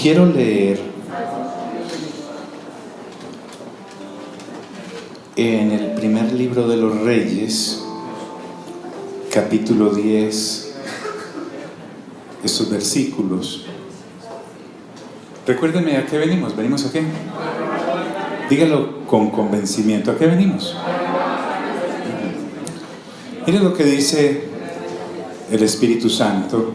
Quiero leer en el primer libro de los Reyes, capítulo 10, estos versículos. Recuérdenme, ¿a qué venimos? ¿Venimos a qué? Dígalo con convencimiento, ¿a qué venimos? Miren lo que dice el Espíritu Santo.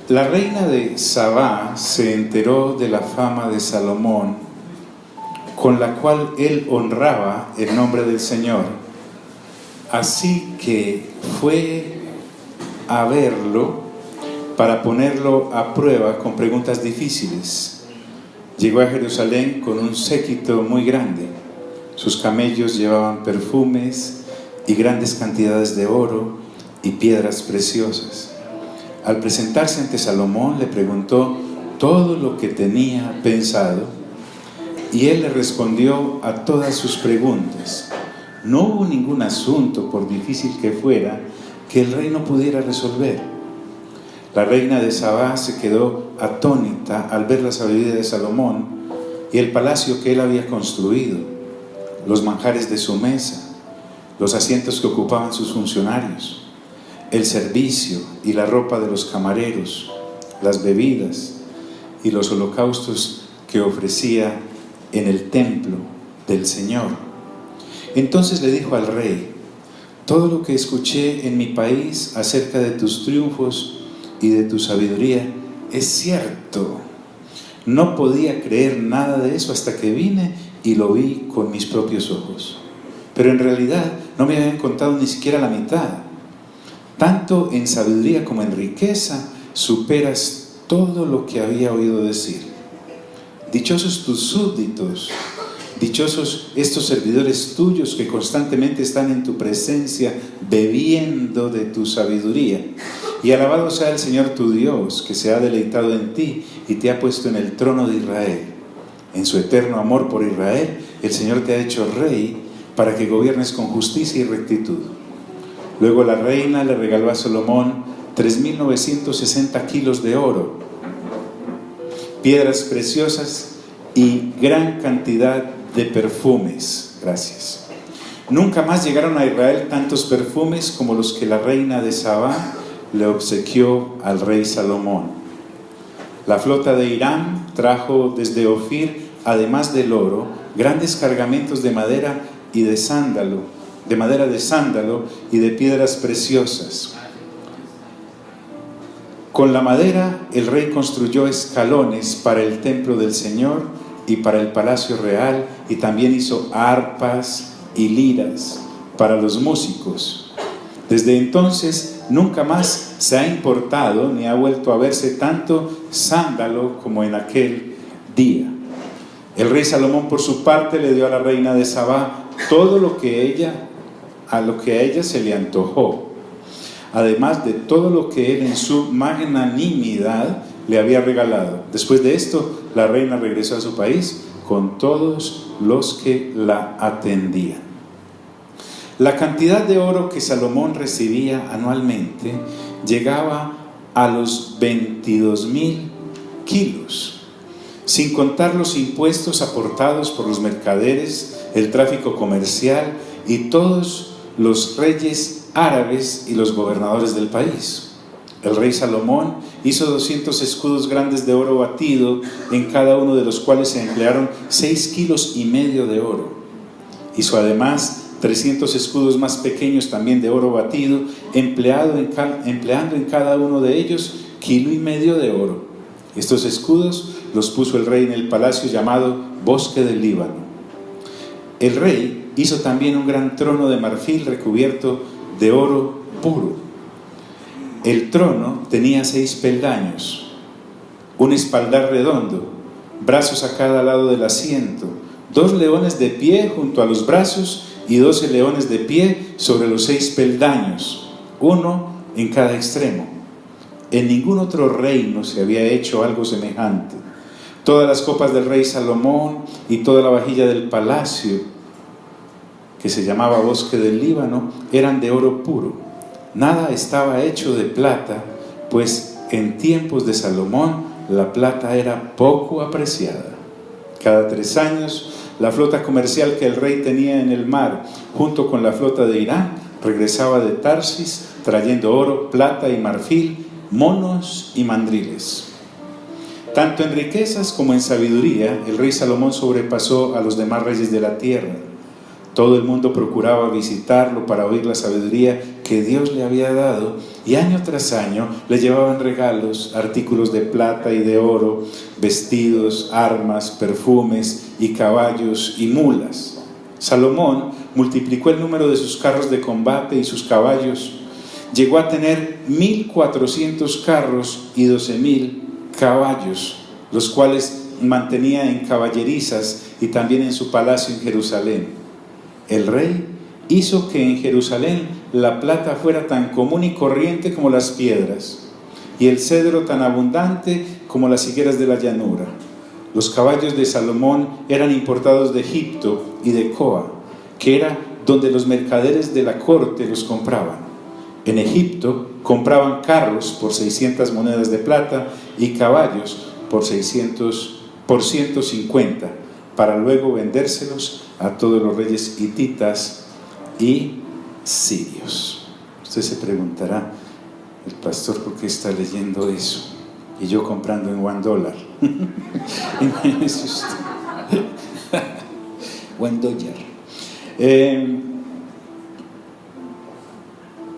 La reina de Sabá se enteró de la fama de Salomón, con la cual él honraba el nombre del Señor. Así que fue a verlo para ponerlo a prueba con preguntas difíciles. Llegó a Jerusalén con un séquito muy grande. Sus camellos llevaban perfumes y grandes cantidades de oro y piedras preciosas. Al presentarse ante Salomón, le preguntó todo lo que tenía pensado y él le respondió a todas sus preguntas. No hubo ningún asunto, por difícil que fuera, que el rey no pudiera resolver. La reina de Sabá se quedó atónita al ver la sabiduría de Salomón y el palacio que él había construido, los manjares de su mesa, los asientos que ocupaban sus funcionarios, el servicio y la ropa de los camareros, las bebidas y los holocaustos que ofrecía en el templo del Señor. Entonces le dijo al rey: todo lo que escuché en mi país acerca de tus triunfos y de tu sabiduría es cierto. No podía creer nada de eso hasta que vine y lo vi con mis propios ojos. Pero en realidad no me habían contado ni siquiera la mitad. Tanto en sabiduría como en riqueza superas todo lo que había oído decir. Dichosos tus súbditos, dichosos estos servidores tuyos que constantemente están en tu presencia bebiendo de tu sabiduría. Y alabado sea el Señor tu Dios, que se ha deleitado en ti y te ha puesto en el trono de Israel. En su eterno amor por Israel, el Señor te ha hecho rey para que gobiernes con justicia y rectitud. Luego la reina le regaló a Salomón 3.960 kilos de oro, piedras preciosas y gran cantidad de perfumes. Gracias. Nunca más llegaron a Israel tantos perfumes como los que la reina de Sabá le obsequió al rey Salomón. La flota de Hiram trajo desde Ofir, además del oro, grandes cargamentos de madera y de sándalo, de madera de sándalo y de piedras preciosas. Con la madera el rey construyó escalones para el templo del Señor y para el palacio real, y también hizo arpas y liras para los músicos. Desde entonces nunca más se ha importado ni ha vuelto a verse tanto sándalo como en aquel día. El rey Salomón, por su parte, le dio a la reina de Sabá todo lo que a ella se le antojó, además de todo lo que él en su magnanimidad le había regalado. Después de esto, la reina regresó a su país con todos los que la atendían. La cantidad de oro que Salomón recibía anualmente llegaba a los 22.000 kilos, sin contar los impuestos aportados por los mercaderes, el tráfico comercial y todos los reyes árabes y los gobernadores del país. El rey Salomón hizo 200 escudos grandes de oro batido, en cada uno de los cuales se emplearon 6,5 kilos de oro. Hizo además 300 escudos más pequeños también de oro batido, empleando en cada uno de ellos 1,5 kilos de oro. Estos escudos los puso el rey en el palacio llamado Bosque del Líbano. El rey hizo también un gran trono de marfil recubierto de oro puro. El trono tenía 6 peldaños, un espaldar redondo, brazos a cada lado del asiento, 2 leones de pie junto a los brazos y 12 leones de pie sobre los 6 peldaños, uno en cada extremo. En ningún otro reino se había hecho algo semejante. Todas las copas del rey Salomón y toda la vajilla del palacio, que se llamaba Bosque del Líbano, eran de oro puro. Nada estaba hecho de plata, pues en tiempos de Salomón la plata era poco apreciada. Cada 3 años, la flota comercial que el rey tenía en el mar, junto con la flota de Irán, regresaba de Tarsis trayendo oro, plata y marfil, monos y mandriles. Tanto en riquezas como en sabiduría, el rey Salomón sobrepasó a los demás reyes de la tierra. Todo el mundo procuraba visitarlo para oír la sabiduría que Dios le había dado, y año tras año le llevaban regalos, artículos de plata y de oro, vestidos, armas, perfumes y caballos y mulas. Salomón multiplicó el número de sus carros de combate y sus caballos. Llegó a tener 1,400 carros y 12,000 caballos, los cuales mantenía en caballerizas y también en su palacio en Jerusalén. El rey hizo que en Jerusalén la plata fuera tan común y corriente como las piedras, y el cedro tan abundante como las higueras de la llanura. Los caballos de Salomón eran importados de Egipto y de Coa, que era donde los mercaderes de la corte los compraban. En Egipto compraban carros por 600 monedas de plata y caballos por 150, para luego vendérselos a todos los reyes hititas y sirios. Usted se preguntará, el pastor, ¿por qué está leyendo eso? Y yo comprando en $1. Imagínese usted. $1.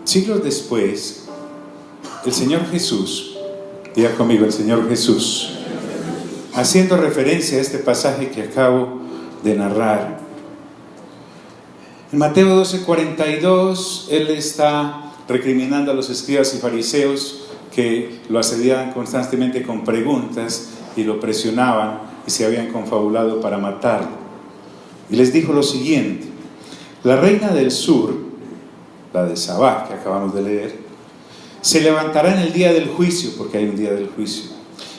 Siglos después, el Señor Jesús, diga conmigo, el Señor Jesús, haciendo referencia a este pasaje que acabo de narrar, en Mateo 12:42, Él está recriminando a los escribas y fariseos que lo asediaban constantemente con preguntas y lo presionaban y se habían confabulado para matarlo. Y les dijo lo siguiente: la reina del sur, la de Sabá, que acabamos de leer, se levantará en el día del juicio, porque hay un día del juicio,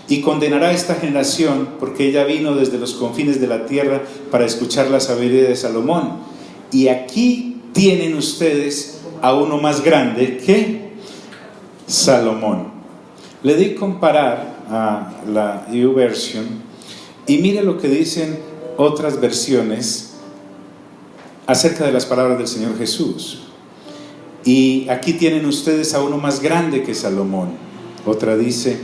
y condenará a esta generación, porque ella vino desde los confines de la tierra para escuchar la sabiduría de Salomón. Y aquí tienen ustedes a uno más grande que Salomón. Le di comparar a la YouVersion y mire lo que dicen otras versiones acerca de las palabras del Señor Jesús. Y aquí tienen ustedes a uno más grande que Salomón. Otra dice: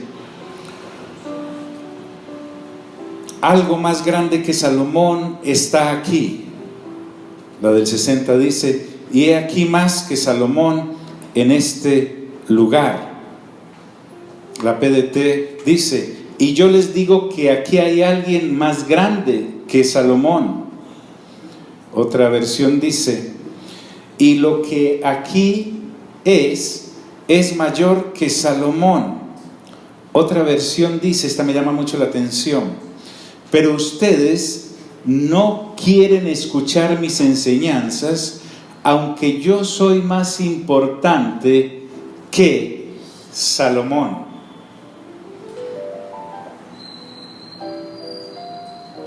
algo más grande que Salomón está aquí. La del 60 dice: y he aquí más que Salomón en este lugar. La PDT dice: y yo les digo que aquí hay alguien más grande que Salomón. Otra versión dice: y lo que aquí es mayor que Salomón. Otra versión dice, esta me llama mucho la atención: pero ustedes no quieren escuchar mis enseñanzas, aunque yo soy más importante que Salomón.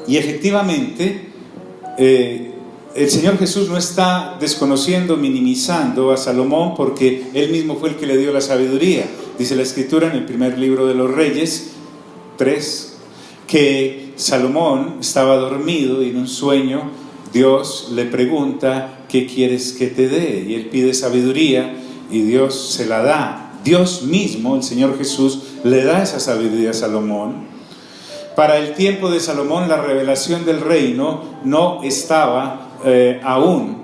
Y efectivamente, el Señor Jesús no está desconociendo, minimizando a Salomón, porque Él mismo fue el que le dio la sabiduría. Dice la Escritura en el primer libro de los Reyes 3, que Salomón estaba dormido y en un sueño Dios le pregunta: ¿qué quieres que te dé? Y él pide sabiduría y Dios se la da. Dios mismo, el Señor Jesús, le da esa sabiduría a Salomón. Para el tiempo de Salomón, la revelación del reino no estaba aún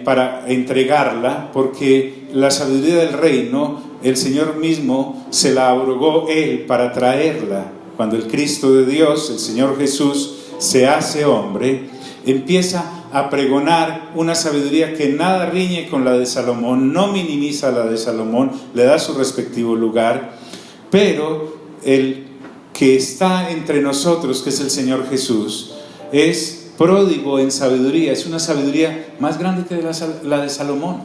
para entregarla, porque la sabiduría del reino el Señor mismo se la otorgó Él para traerla. Cuando el Cristo de Dios, el Señor Jesús, se hace hombre, empieza a pregonar una sabiduría que nada riñe con la de Salomón, no minimiza la de Salomón, le da su respectivo lugar, pero el que está entre nosotros, que es el Señor Jesús, es pródigo en sabiduría, es una sabiduría más grande que la de Salomón.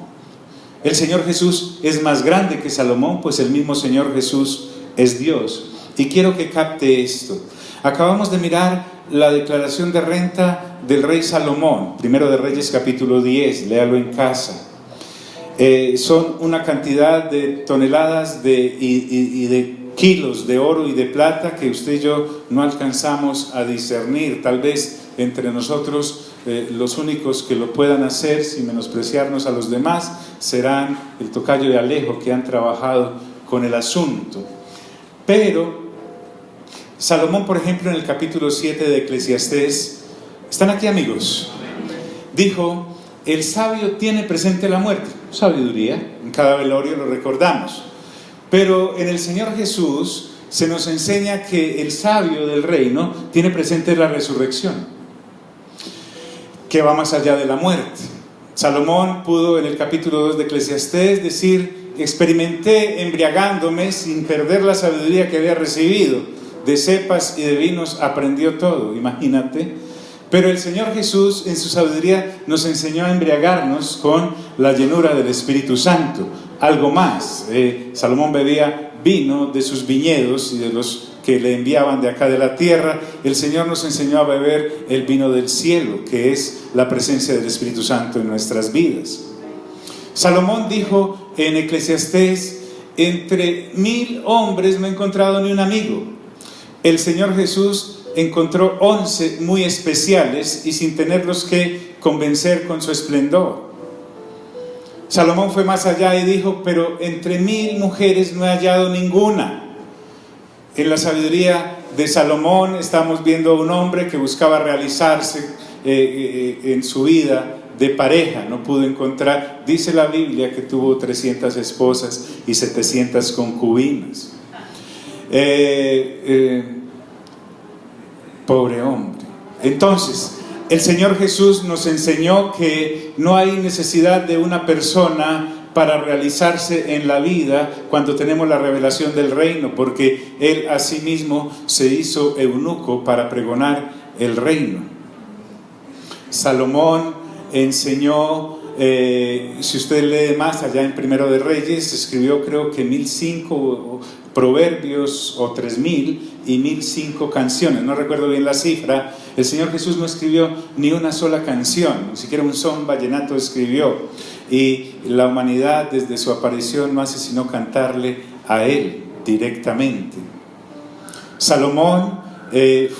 El Señor Jesús es más grande que Salomón, pues el mismo Señor Jesús es Dios. Y quiero que capte esto. Acabamos de mirar la declaración de renta del rey Salomón, Primero de Reyes capítulo 10, léalo en casa. Son una cantidad de toneladas y de kilos de oro y de plata que usted y yo no alcanzamos a discernir. Tal vez entre nosotros los únicos que lo puedan hacer sin menospreciarnos a los demás serán el tocayo de Alejo, que han trabajado con el asunto. Pero Salomón, por ejemplo, en el capítulo 7 de Eclesiastés, ¿están aquí, amigos? Dijo: el sabio tiene presente la muerte. Sabiduría, en cada velorio lo recordamos. Pero en el Señor Jesús se nos enseña que el sabio del reino tiene presente la resurrección, que va más allá de la muerte. Salomón pudo en el capítulo 2 de Eclesiastés decir: experimenté embriagándome sin perder la sabiduría que había recibido. De cepas y de vinos aprendió todo. Imagínate. Pero el Señor Jesús en su sabiduría nos enseñó a embriagarnos con la llenura del Espíritu Santo. Algo más, Salomón bebía vino de sus viñedos y de los que le enviaban de acá de la tierra. El Señor nos enseñó a beber el vino del cielo, que es la presencia del Espíritu Santo en nuestras vidas. Salomón dijo en Eclesiastés: entre 1000 hombres no he encontrado ni un amigo. El Señor Jesús encontró 11 muy especiales y sin tenerlos que convencer con su esplendor. Salomón fue más allá y dijo: pero entre 1000 mujeres no he hallado ninguna. En la sabiduría de Salomón estamos viendo a un hombre que buscaba realizarse en su vida de pareja, no pudo encontrar. Dice la Biblia que tuvo 300 esposas y 700 concubinas. Pobre hombre. Entonces, el Señor Jesús nos enseñó que no hay necesidad de una persona para realizarse en la vida cuando tenemos la revelación del reino, porque Él asimismo se hizo eunuco para pregonar el reino. Salomón enseñó, si usted lee más allá en Primero de Reyes, escribió creo que 1005 proverbios o 3000 y 1005 canciones, no recuerdo bien la cifra. El Señor Jesús no escribió ni una sola canción, ni siquiera un son vallenato escribió, y la humanidad desde su aparición no hace sino cantarle a Él directamente. Salomón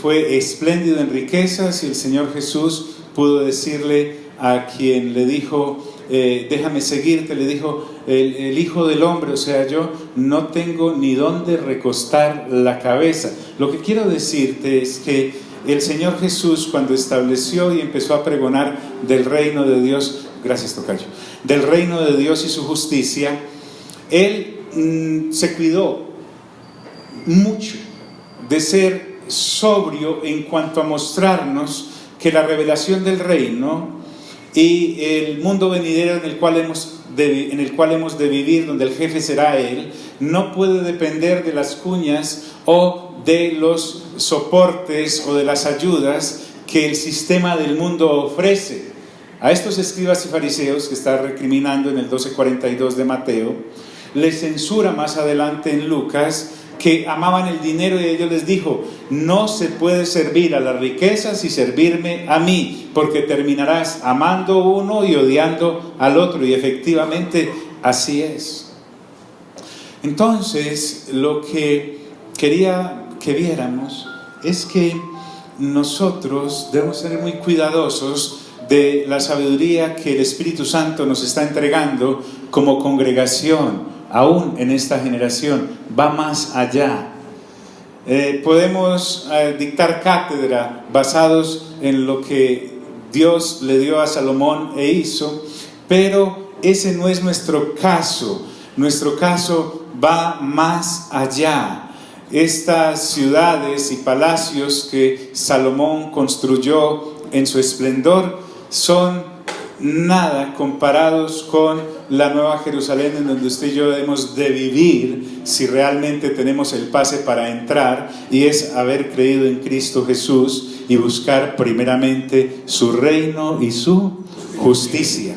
fue espléndido en riquezas y el Señor Jesús pudo decirle a quien le dijo: déjame seguirte, le dijo el Hijo del Hombre, o sea, yo no tengo ni dónde recostar la cabeza. Lo que quiero decirte es que el Señor Jesús, cuando estableció y empezó a pregonar del reino de Dios, gracias tocayo, del reino de Dios y su justicia, Él se cuidó mucho de ser sobrio en cuanto a mostrarnos que la revelación del reino y el mundo venidero en el cual hemos de vivir, donde el jefe será Él, no puede depender de las cuñas o de los soportes o de las ayudas que el sistema del mundo ofrece. A estos escribas y fariseos que está recriminando en el 12:42 de Mateo, les censura más adelante en Lucas que amaban el dinero, y ellos les dijo: no se puede servir a las riquezas y servirme a mí, porque terminarás amando uno y odiando al otro. Y efectivamente así es. Entonces, lo que quería que viéramos es que nosotros debemos ser muy cuidadosos de la sabiduría que el Espíritu Santo nos está entregando como congregación, aún en esta generación. Va más allá. Podemos dictar cátedra basados en lo que Dios le dio a Salomón e hizo, pero ese no es nuestro caso. Nuestro caso va más allá. Estas ciudades y palacios que Salomón construyó en su esplendor son nada comparados con la Nueva Jerusalén, en donde usted y yo hemos de vivir si realmente tenemos el pase para entrar, y es haber creído en Cristo Jesús y buscar primeramente su reino y su justicia.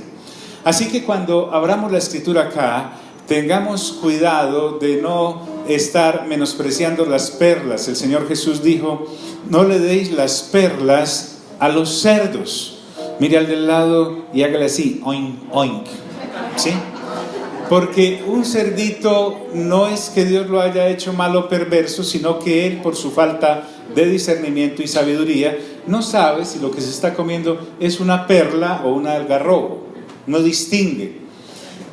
Así que cuando abramos la escritura acá, tengamos cuidado de no estar menospreciando las perlas. El Señor Jesús dijo: no le deis las perlas a los cerdos. Mire al del lado y hágale así, oink, oink, ¿sí? Porque un cerdito no es que Dios lo haya hecho malo o perverso, sino que él, por su falta de discernimiento y sabiduría, no sabe si lo que se está comiendo es una perla o un algarrobo. No distingue.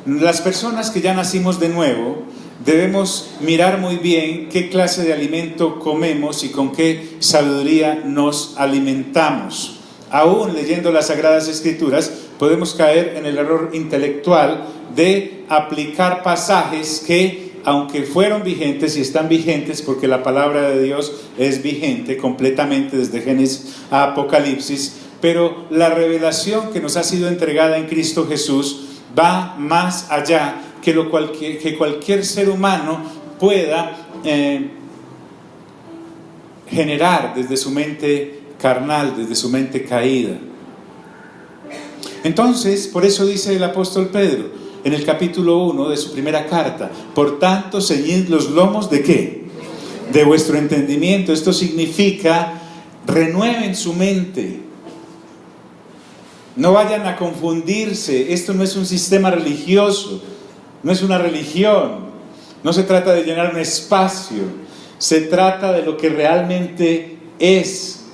Las personas que ya nacimos de nuevo debemos mirar muy bien qué clase de alimento comemos y con qué sabiduría nos alimentamos. Aún leyendo las Sagradas Escrituras podemos caer en el error intelectual de aplicar pasajes que, aunque fueron vigentes y están vigentes porque la palabra de Dios es vigente completamente desde Génesis a Apocalipsis, pero la revelación que nos ha sido entregada en Cristo Jesús va más allá que cualquier ser humano pueda generar desde su mente carnal, desde su mente caída. Entonces, por eso dice el apóstol Pedro en el capítulo 1 de su primera carta: por tanto, ceñid los lomos ¿de qué? De vuestro entendimiento. Esto significa, renueven su mente. No vayan a confundirse. Esto no es un sistema religioso, no es una religión. No se trata de llenar un espacio. Se trata de lo que realmente es.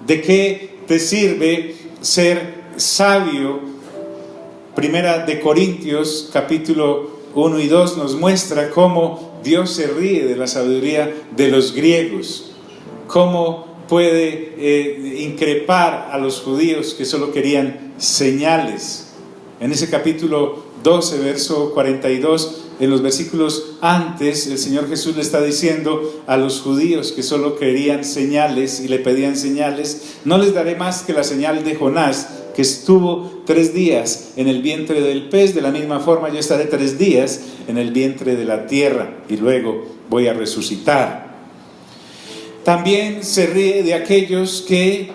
¿De qué te sirve ser sabio? Primera de Corintios capítulo 1 y 2 nos muestra cómo Dios se ríe de la sabiduría de los griegos, cómo puede increpar a los judíos que solo querían señales. En ese capítulo 12, verso 42, en los versículos antes, el Señor Jesús le está diciendo a los judíos que solo querían señales y le pedían señales: no les daré más que la señal de Jonás, que estuvo 3 días en el vientre del pez. De la misma forma yo estaré 3 días en el vientre de la tierra y luego voy a resucitar. También se ríe de aquellos que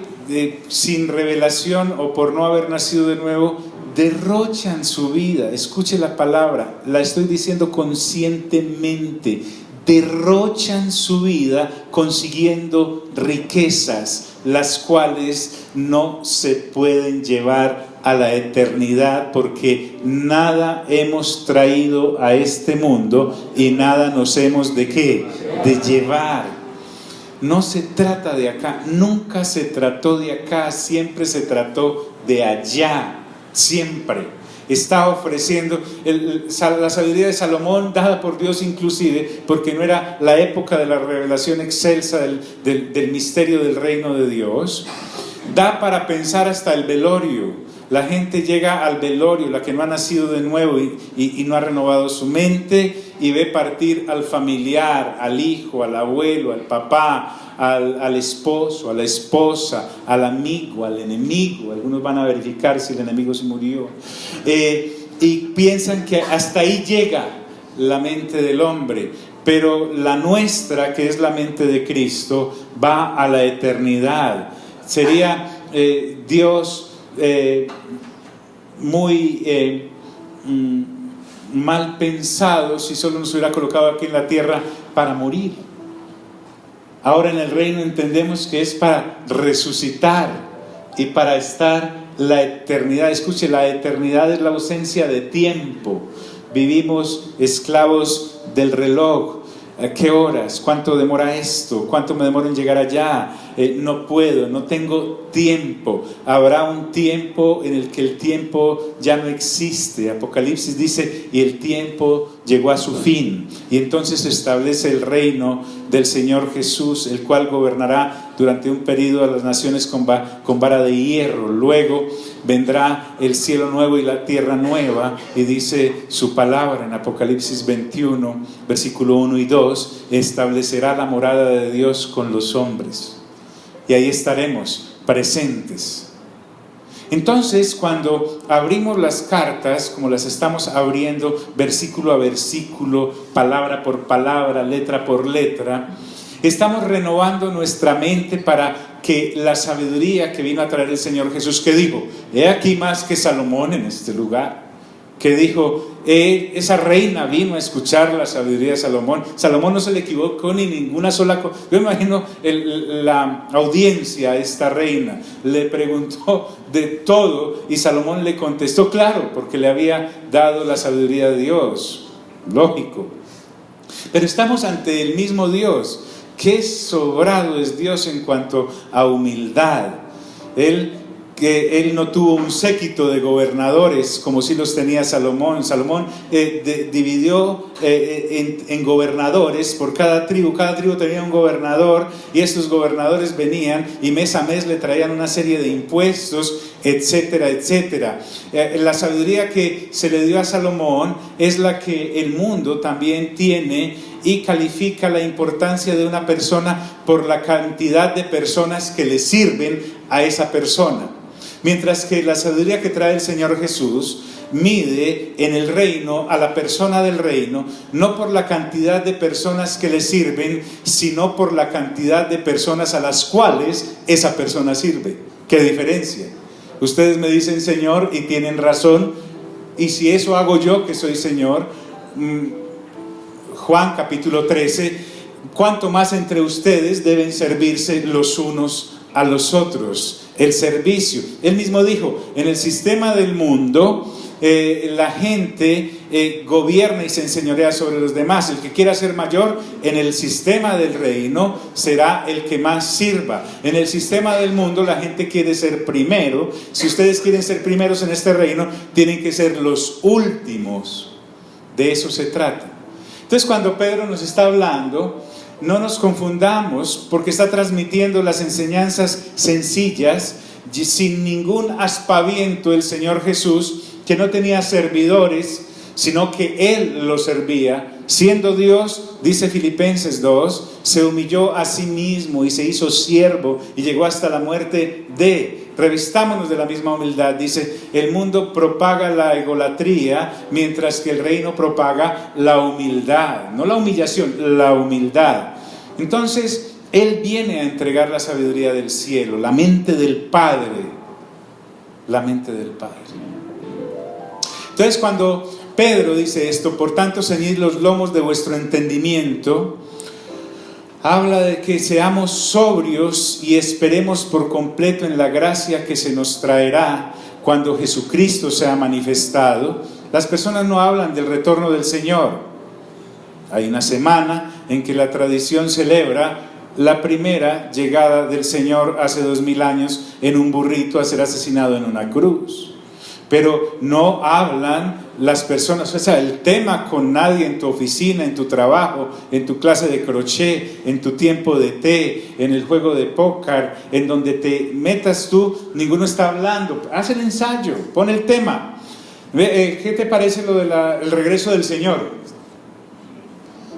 sin revelación o por no haber nacido de nuevo derrochan su vida. Escuche la palabra, la estoy diciendo conscientemente. Derrochan su vida consiguiendo riquezas, las cuales no se pueden llevar a la eternidad, porque nada hemos traído a este mundo y nada nos hemos de ¿qué? De llevar. No se trata de acá, nunca se trató de acá, siempre se trató de allá, siempre. Está ofreciendo la sabiduría de Salomón, dada por Dios inclusive, porque no era la época de la revelación excelsa del misterio del reino de Dios. Da para pensar hasta el velorio. La gente llega al velorio, la que no ha nacido de nuevo y no ha renovado su mente, y ve partir al familiar, al hijo, al abuelo, al papá, al esposo, a la esposa, al amigo, al enemigo. Algunos van a verificar si el enemigo se murió. Y piensan que hasta ahí llega la mente del hombre. Pero la nuestra, que es la mente de Cristo, va a la eternidad. Sería Dios muy mal pensado si solo nos hubiera colocado aquí en la tierra para morir. Ahora en el reino entendemos que es para resucitar y para estar la eternidad. Escuche, la eternidad es la ausencia de tiempo. Vivimos esclavos del reloj. ¿Qué horas? ¿Cuánto demora esto? ¿Cuánto me demora en llegar allá? No puedo, no tengo tiempo. Habrá un tiempo en el que el tiempo ya no existe. Apocalipsis dice: y el tiempo llegó a su fin. Y entonces se establece el reino del Señor Jesús, el cual gobernará durante un periodo a las naciones con vara de hierro. Luego vendrá el cielo nuevo y la tierra nueva, y dice su palabra en Apocalipsis 21, versículo 1 y 2: establecerá la morada de Dios con los hombres, y ahí estaremos presentes. Entonces, cuando abrimos las cartas, como las estamos abriendo, versículo a versículo, palabra por palabra, letra por letra, estamos renovando nuestra mente para que la sabiduría que vino a traer el Señor Jesús, que dijo: he aquí más que Salomón en este lugar. que dijo, esa reina vino a escuchar la sabiduría de Salomón. Salomón no se le equivocó ni ninguna sola cosa. Yo me imagino la audiencia a esta reina, le preguntó de todo y Salomón le contestó, claro, porque le había dado la sabiduría de Dios, lógico. Pero estamos ante el mismo Dios. Qué sobrado es Dios en cuanto a humildad. Él no tuvo un séquito de gobernadores como si los tenía Salomón. Salomón dividió en gobernadores por cada tribu tenía un gobernador, y estos gobernadores venían y mes a mes le traían una serie de impuestos, etcétera, etcétera. La sabiduría que se le dio a Salomón es la que el mundo también tiene, y califica la importancia de una persona por la cantidad de personas que le sirven a esa persona. Mientras que la sabiduría que trae el Señor Jesús mide en el reino a la persona del reino, no por la cantidad de personas que le sirven, sino por la cantidad de personas a las cuales esa persona sirve. ¿Qué diferencia? Ustedes me dicen Señor y tienen razón, y si eso hago yo que soy Señor, Juan capítulo 13, cuánto más entre ustedes deben servirse los unos a los otros. El servicio. Él mismo dijo, en el sistema del mundo, la gente gobierna y se enseñorea sobre los demás. El que quiera ser mayor en el sistema del reino será el que más sirva. En el sistema del mundo la gente quiere ser primero. Si ustedes quieren ser primeros en este reino, tienen que ser los últimos. De eso se trata. Entonces, cuando Pedro nos está hablando, no nos confundamos, porque está transmitiendo las enseñanzas sencillas, sin ningún aspaviento. El Señor Jesús, que no tenía servidores, sino que Él los servía, siendo Dios, dice Filipenses 2, se humilló a sí mismo y se hizo siervo y llegó hasta la muerte revistámonos de la misma humildad. Dice, el mundo propaga la egolatría, mientras que el reino propaga la humildad, no la humillación, la humildad. Entonces, Él viene a entregar la sabiduría del cielo, la mente del Padre, la mente del Padre. Entonces, cuando Pedro dice esto, por tanto, ceñid los lomos de vuestro entendimiento, habla de que seamos sobrios y esperemos por completo en la gracia que se nos traerá cuando Jesucristo sea manifestado. Las personas no hablan del retorno del Señor. Hay una semana en que la tradición celebra la primera llegada del Señor hace 2000 años en un burrito a ser asesinado en una cruz. Pero no hablan las personas, o sea, el tema con nadie en tu oficina, en tu trabajo, en tu clase de crochet, en tu tiempo de té, en el juego de póker, en donde te metas tú, ninguno está hablando. Haz el ensayo, pon el tema. ¿Qué te parece lo del regreso del Señor?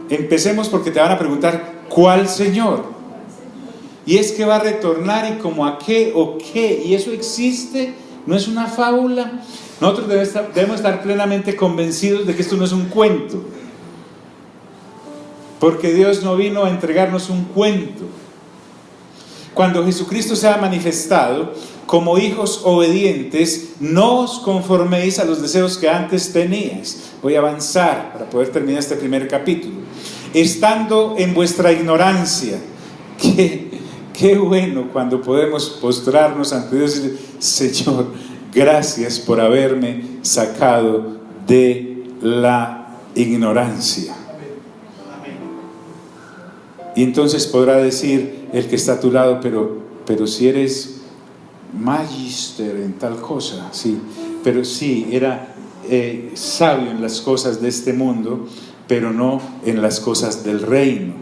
Empecemos porque te van a preguntar, ¿cuál Señor? Y es que va a retornar, y como a qué o qué, y eso existe. No es una fábula. Nosotros debemos estar plenamente convencidos de que esto no es un cuento, porque Dios no vino a entregarnos un cuento. Cuando Jesucristo sea manifestado, como hijos obedientes, no os conforméis a los deseos que antes teníais. Voy a avanzar para poder terminar este primer capítulo. Estando en vuestra ignorancia. Qué bueno cuando podemos postrarnos ante Dios y decir, Señor, gracias por haberme sacado de la ignorancia. Y entonces podrá decir el que está a tu lado, pero si eres magister en tal cosa, sí, pero sí, era sabio en las cosas de este mundo, pero no en las cosas del reino.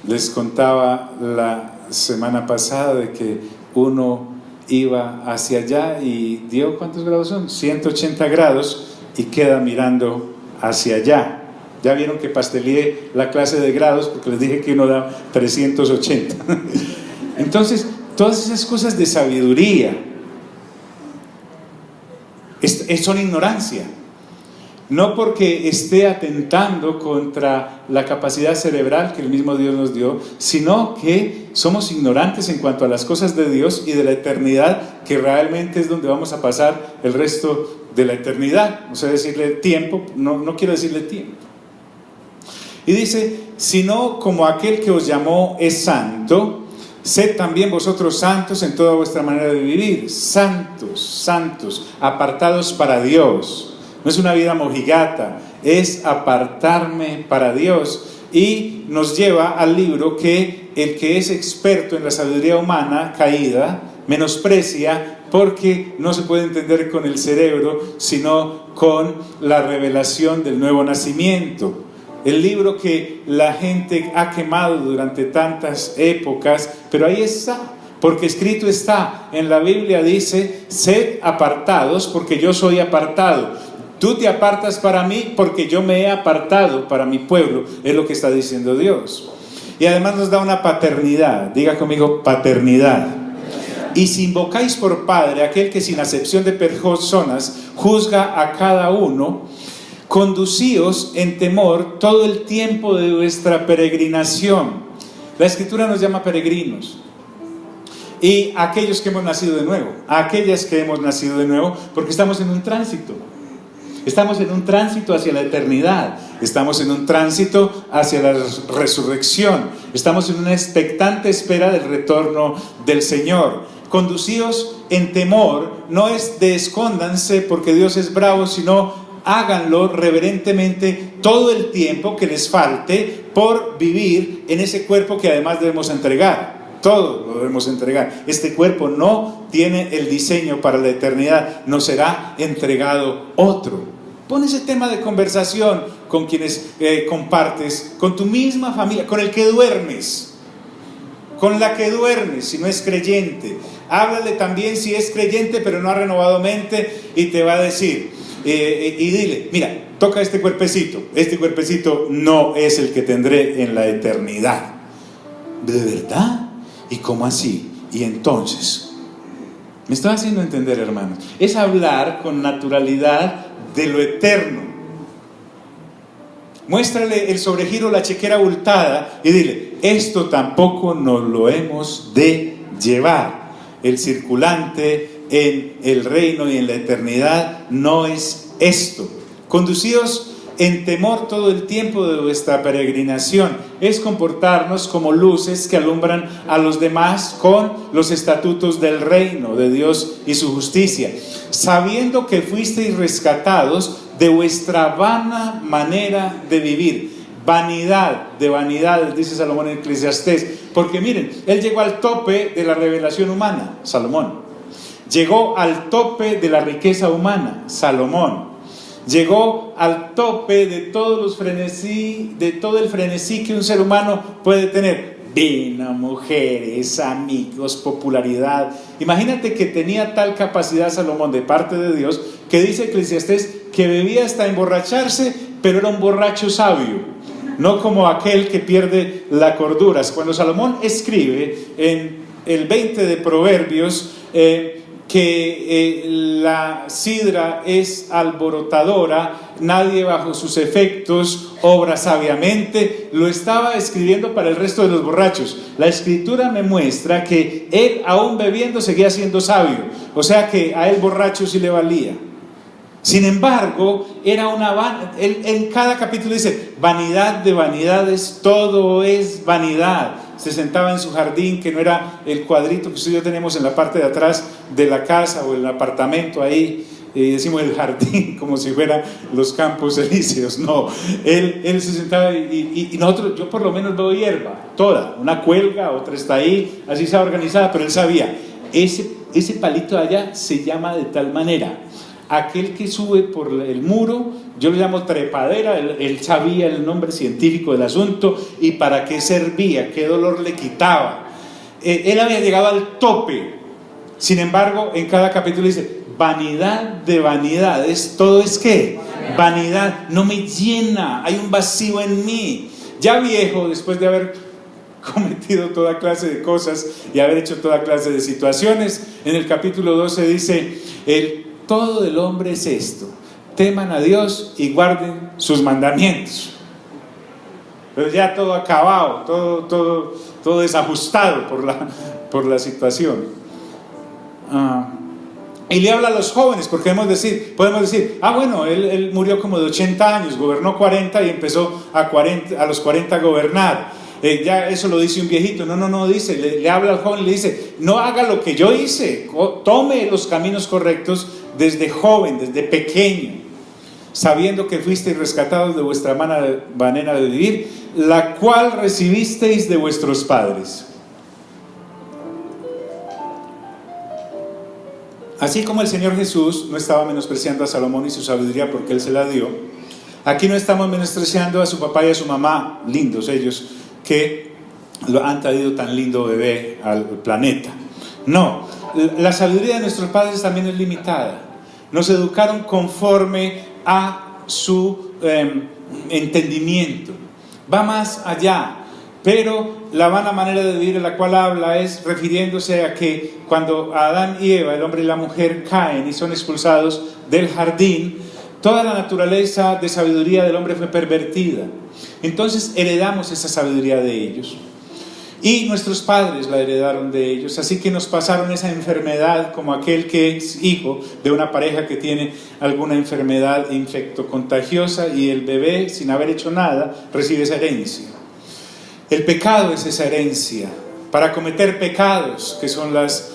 Les contaba la semana pasada de que uno iba hacia allá y dio, ¿cuántos grados son? 180 grados y queda mirando hacia allá. Ya vieron que pasteleé la clase de grados porque les dije que uno da 380. Entonces, todas esas cosas de sabiduría son ignorancia. no porque esté atentando contra la capacidad cerebral que el mismo Dios nos dio, sino que somos ignorantes en cuanto a las cosas de Dios y de la eternidad, que realmente es donde vamos a pasar el resto de la eternidad. O sea, decirle tiempo, no quiero decirle tiempo. Y dice, sino como aquel que os llamó es santo, sed también vosotros santos en toda vuestra manera de vivir. Santos, santos, apartados para Dios. No es una vida mojigata, es apartarme para Dios. Y nos lleva al libro que el que es experto en la sabiduría humana caída menosprecia, porque no se puede entender con el cerebro, sino con la revelación del nuevo nacimiento. El libro que la gente ha quemado durante tantas épocas, pero ahí está, porque escrito está, en la Biblia dice, sed apartados porque yo soy apartado. Tú te apartas para mí porque yo me he apartado para mi pueblo, es lo que está diciendo Dios. Y además nos da una paternidad, diga conmigo, paternidad. Y si invocáis por Padre aquel que sin acepción de personas juzga a cada uno, conducíos en temor todo el tiempo de vuestra peregrinación. La Escritura nos llama peregrinos. Y aquellos que hemos nacido de nuevo, aquellas que hemos nacido de nuevo, porque estamos en un tránsito. Estamos en un tránsito hacia la eternidad, estamos en un tránsito hacia la resurrección, estamos en una expectante espera del retorno del Señor. Conducíos en temor, no es de escóndanse porque Dios es bravo, sino háganlo reverentemente todo el tiempo que les falte por vivir en ese cuerpo que además debemos entregar. Todo lo debemos entregar. Este cuerpo no tiene el diseño para la eternidad, nos será entregado otro. Pon ese tema de conversación con quienes compartes, con tu misma familia, con el que duermes, con la que duermes si no es creyente. Háblale también si es creyente pero no ha renovado mente, y te va a decir, y dile, mira, toca este cuerpecito no es el que tendré en la eternidad. ¿De verdad? ¿Y cómo así? Y entonces, me estoy haciendo entender, hermanos, es hablar con naturalidad de lo eterno. Muéstrale el sobregiro, la chequera abultada, y dile, esto tampoco nos lo hemos de llevar. El circulante en el reino y en la eternidad no es esto. Conducidos en temor todo el tiempo de vuestra peregrinación, es comportarnos como luces que alumbran a los demás con los estatutos del reino de Dios y su justicia, sabiendo que fuisteis rescatados de vuestra vana manera de vivir. Vanidad de vanidades, dice Salomón en Eclesiastés, porque miren, él llegó al tope de la revelación humana, Salomón. Llegó al tope de la riqueza humana, Salomón. Llegó al tope de todos los frenesí, de todo el frenesí que un ser humano puede tener. Vino, mujeres, amigos, popularidad. Imagínate que tenía tal capacidad Salomón de parte de Dios, que dice Eclesiastés que bebía hasta emborracharse, pero era un borracho sabio, no como aquel que pierde la cordura. Cuando Salomón escribe en el 20 de Proverbios, que la sidra es alborotadora, nadie bajo sus efectos obra sabiamente, lo estaba escribiendo para el resto de los borrachos. La Escritura me muestra que él, aún bebiendo, seguía siendo sabio, o sea que a él borracho sí le valía. Sin embargo, era él en cada capítulo dice, vanidad de vanidades, todo es vanidad. Se sentaba en su jardín, que no era el cuadrito que usted y yo tenemos en la parte de atrás de la casa o el apartamento ahí, decimos el jardín como si fueran los campos elíseos. No, él se sentaba y nosotros, yo por lo menos veo hierba, toda, una cuelga, otra está ahí, así está organizada, pero él sabía, ese palito de allá se llama de tal manera. Aquel que sube por el muro, yo lo llamo trepadera, él sabía el nombre científico del asunto y para qué servía, qué dolor le quitaba. Él había llegado al tope. Sin embargo, en cada capítulo dice, vanidad de vanidades, todo es ¿qué? Vanidad, no me llena, hay un vacío en mí. Ya viejo, después de haber cometido toda clase de cosas y haber hecho toda clase de situaciones, en el capítulo 12 dice, todo del hombre es esto, teman a Dios y guarden sus mandamientos. Pero ya todo acabado, todo desajustado por la situación. Y le habla a los jóvenes, porque podemos decir, bueno, él murió como de 80 años, gobernó 40 y empezó a los 40 a gobernar. Ya eso lo dice un viejito. No, dice, le habla al joven y le dice, no haga lo que yo hice, tome los caminos correctos desde joven, desde pequeño, sabiendo que fuisteis rescatados de vuestra manera de vivir, la cual recibisteis de vuestros padres. Así como el Señor Jesús no estaba menospreciando a Salomón y su sabiduría porque Él se la dio, aquí no estamos menospreciando a su papá y a su mamá, lindos ellos, que lo han traído tan lindo bebé al planeta. No, la sabiduría de nuestros padres también es limitada. Nos educaron conforme a su entendimiento. Va más allá. Pero la vana manera de vivir de la cual habla es refiriéndose a que cuando Adán y Eva, el hombre y la mujer, caen y son expulsados del jardín, toda la naturaleza de sabiduría del hombre fue pervertida. Entonces heredamos esa sabiduría de ellos. Y nuestros padres la heredaron de ellos, así que nos pasaron esa enfermedad como aquel que es hijo de una pareja que tiene alguna enfermedad infectocontagiosa y el bebé, sin haber hecho nada, recibe esa herencia. El pecado es esa herencia. Para cometer pecados, que son las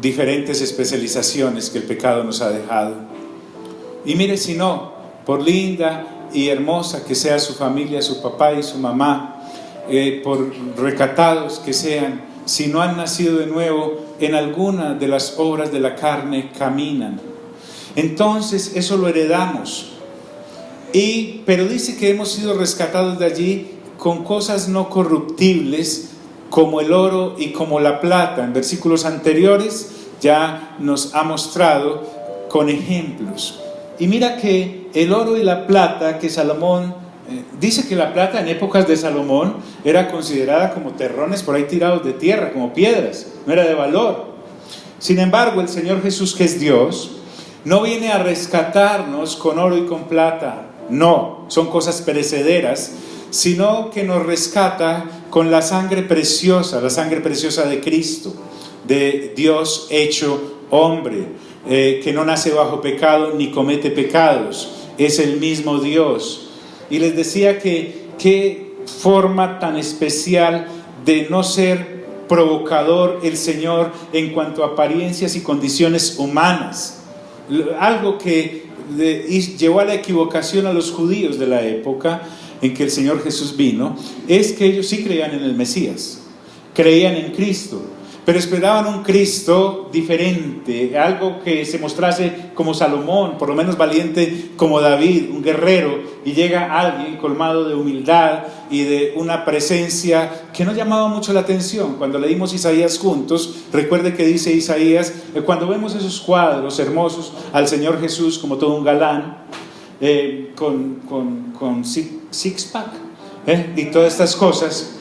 diferentes especializaciones que el pecado nos ha dejado. Y mire, si no, por linda y hermosa que sea su familia, su papá y su mamá, por recatados que sean, si no han nacido de nuevo, en alguna de las obras de la carne caminan. Entonces eso lo heredamos. Pero dice que hemos sido rescatados de allí con cosas no corruptibles como el oro y como la plata. En versículos anteriores ya nos ha mostrado con ejemplos. Y mira que el oro y la plata que Salomón dice que la plata en épocas de Salomón era considerada como terrones por ahí tirados de tierra, como piedras, no era de valor. Sin embargo, el Señor Jesús, que es Dios, no viene a rescatarnos con oro y con plata, no, son cosas perecederas, sino que nos rescata con la sangre preciosa de Cristo, de Dios hecho hombre, que no nace bajo pecado ni comete pecados, es el mismo Dios. Y les decía que qué forma tan especial de no ser provocador el Señor en cuanto a apariencias y condiciones humanas, algo que llevó a la equivocación a los judíos de la época en que el Señor Jesús vino, es que ellos sí creían en el Mesías, creían en Cristo, pero esperaban un Cristo diferente, algo que se mostrase como Salomón, por lo menos valiente como David, un guerrero, y llega alguien colmado de humildad y de una presencia que no llamaba mucho la atención. Cuando leímos Isaías juntos, recuerde que dice Isaías, cuando vemos esos cuadros hermosos al Señor Jesús como todo un galán, con six-pack y todas estas cosas,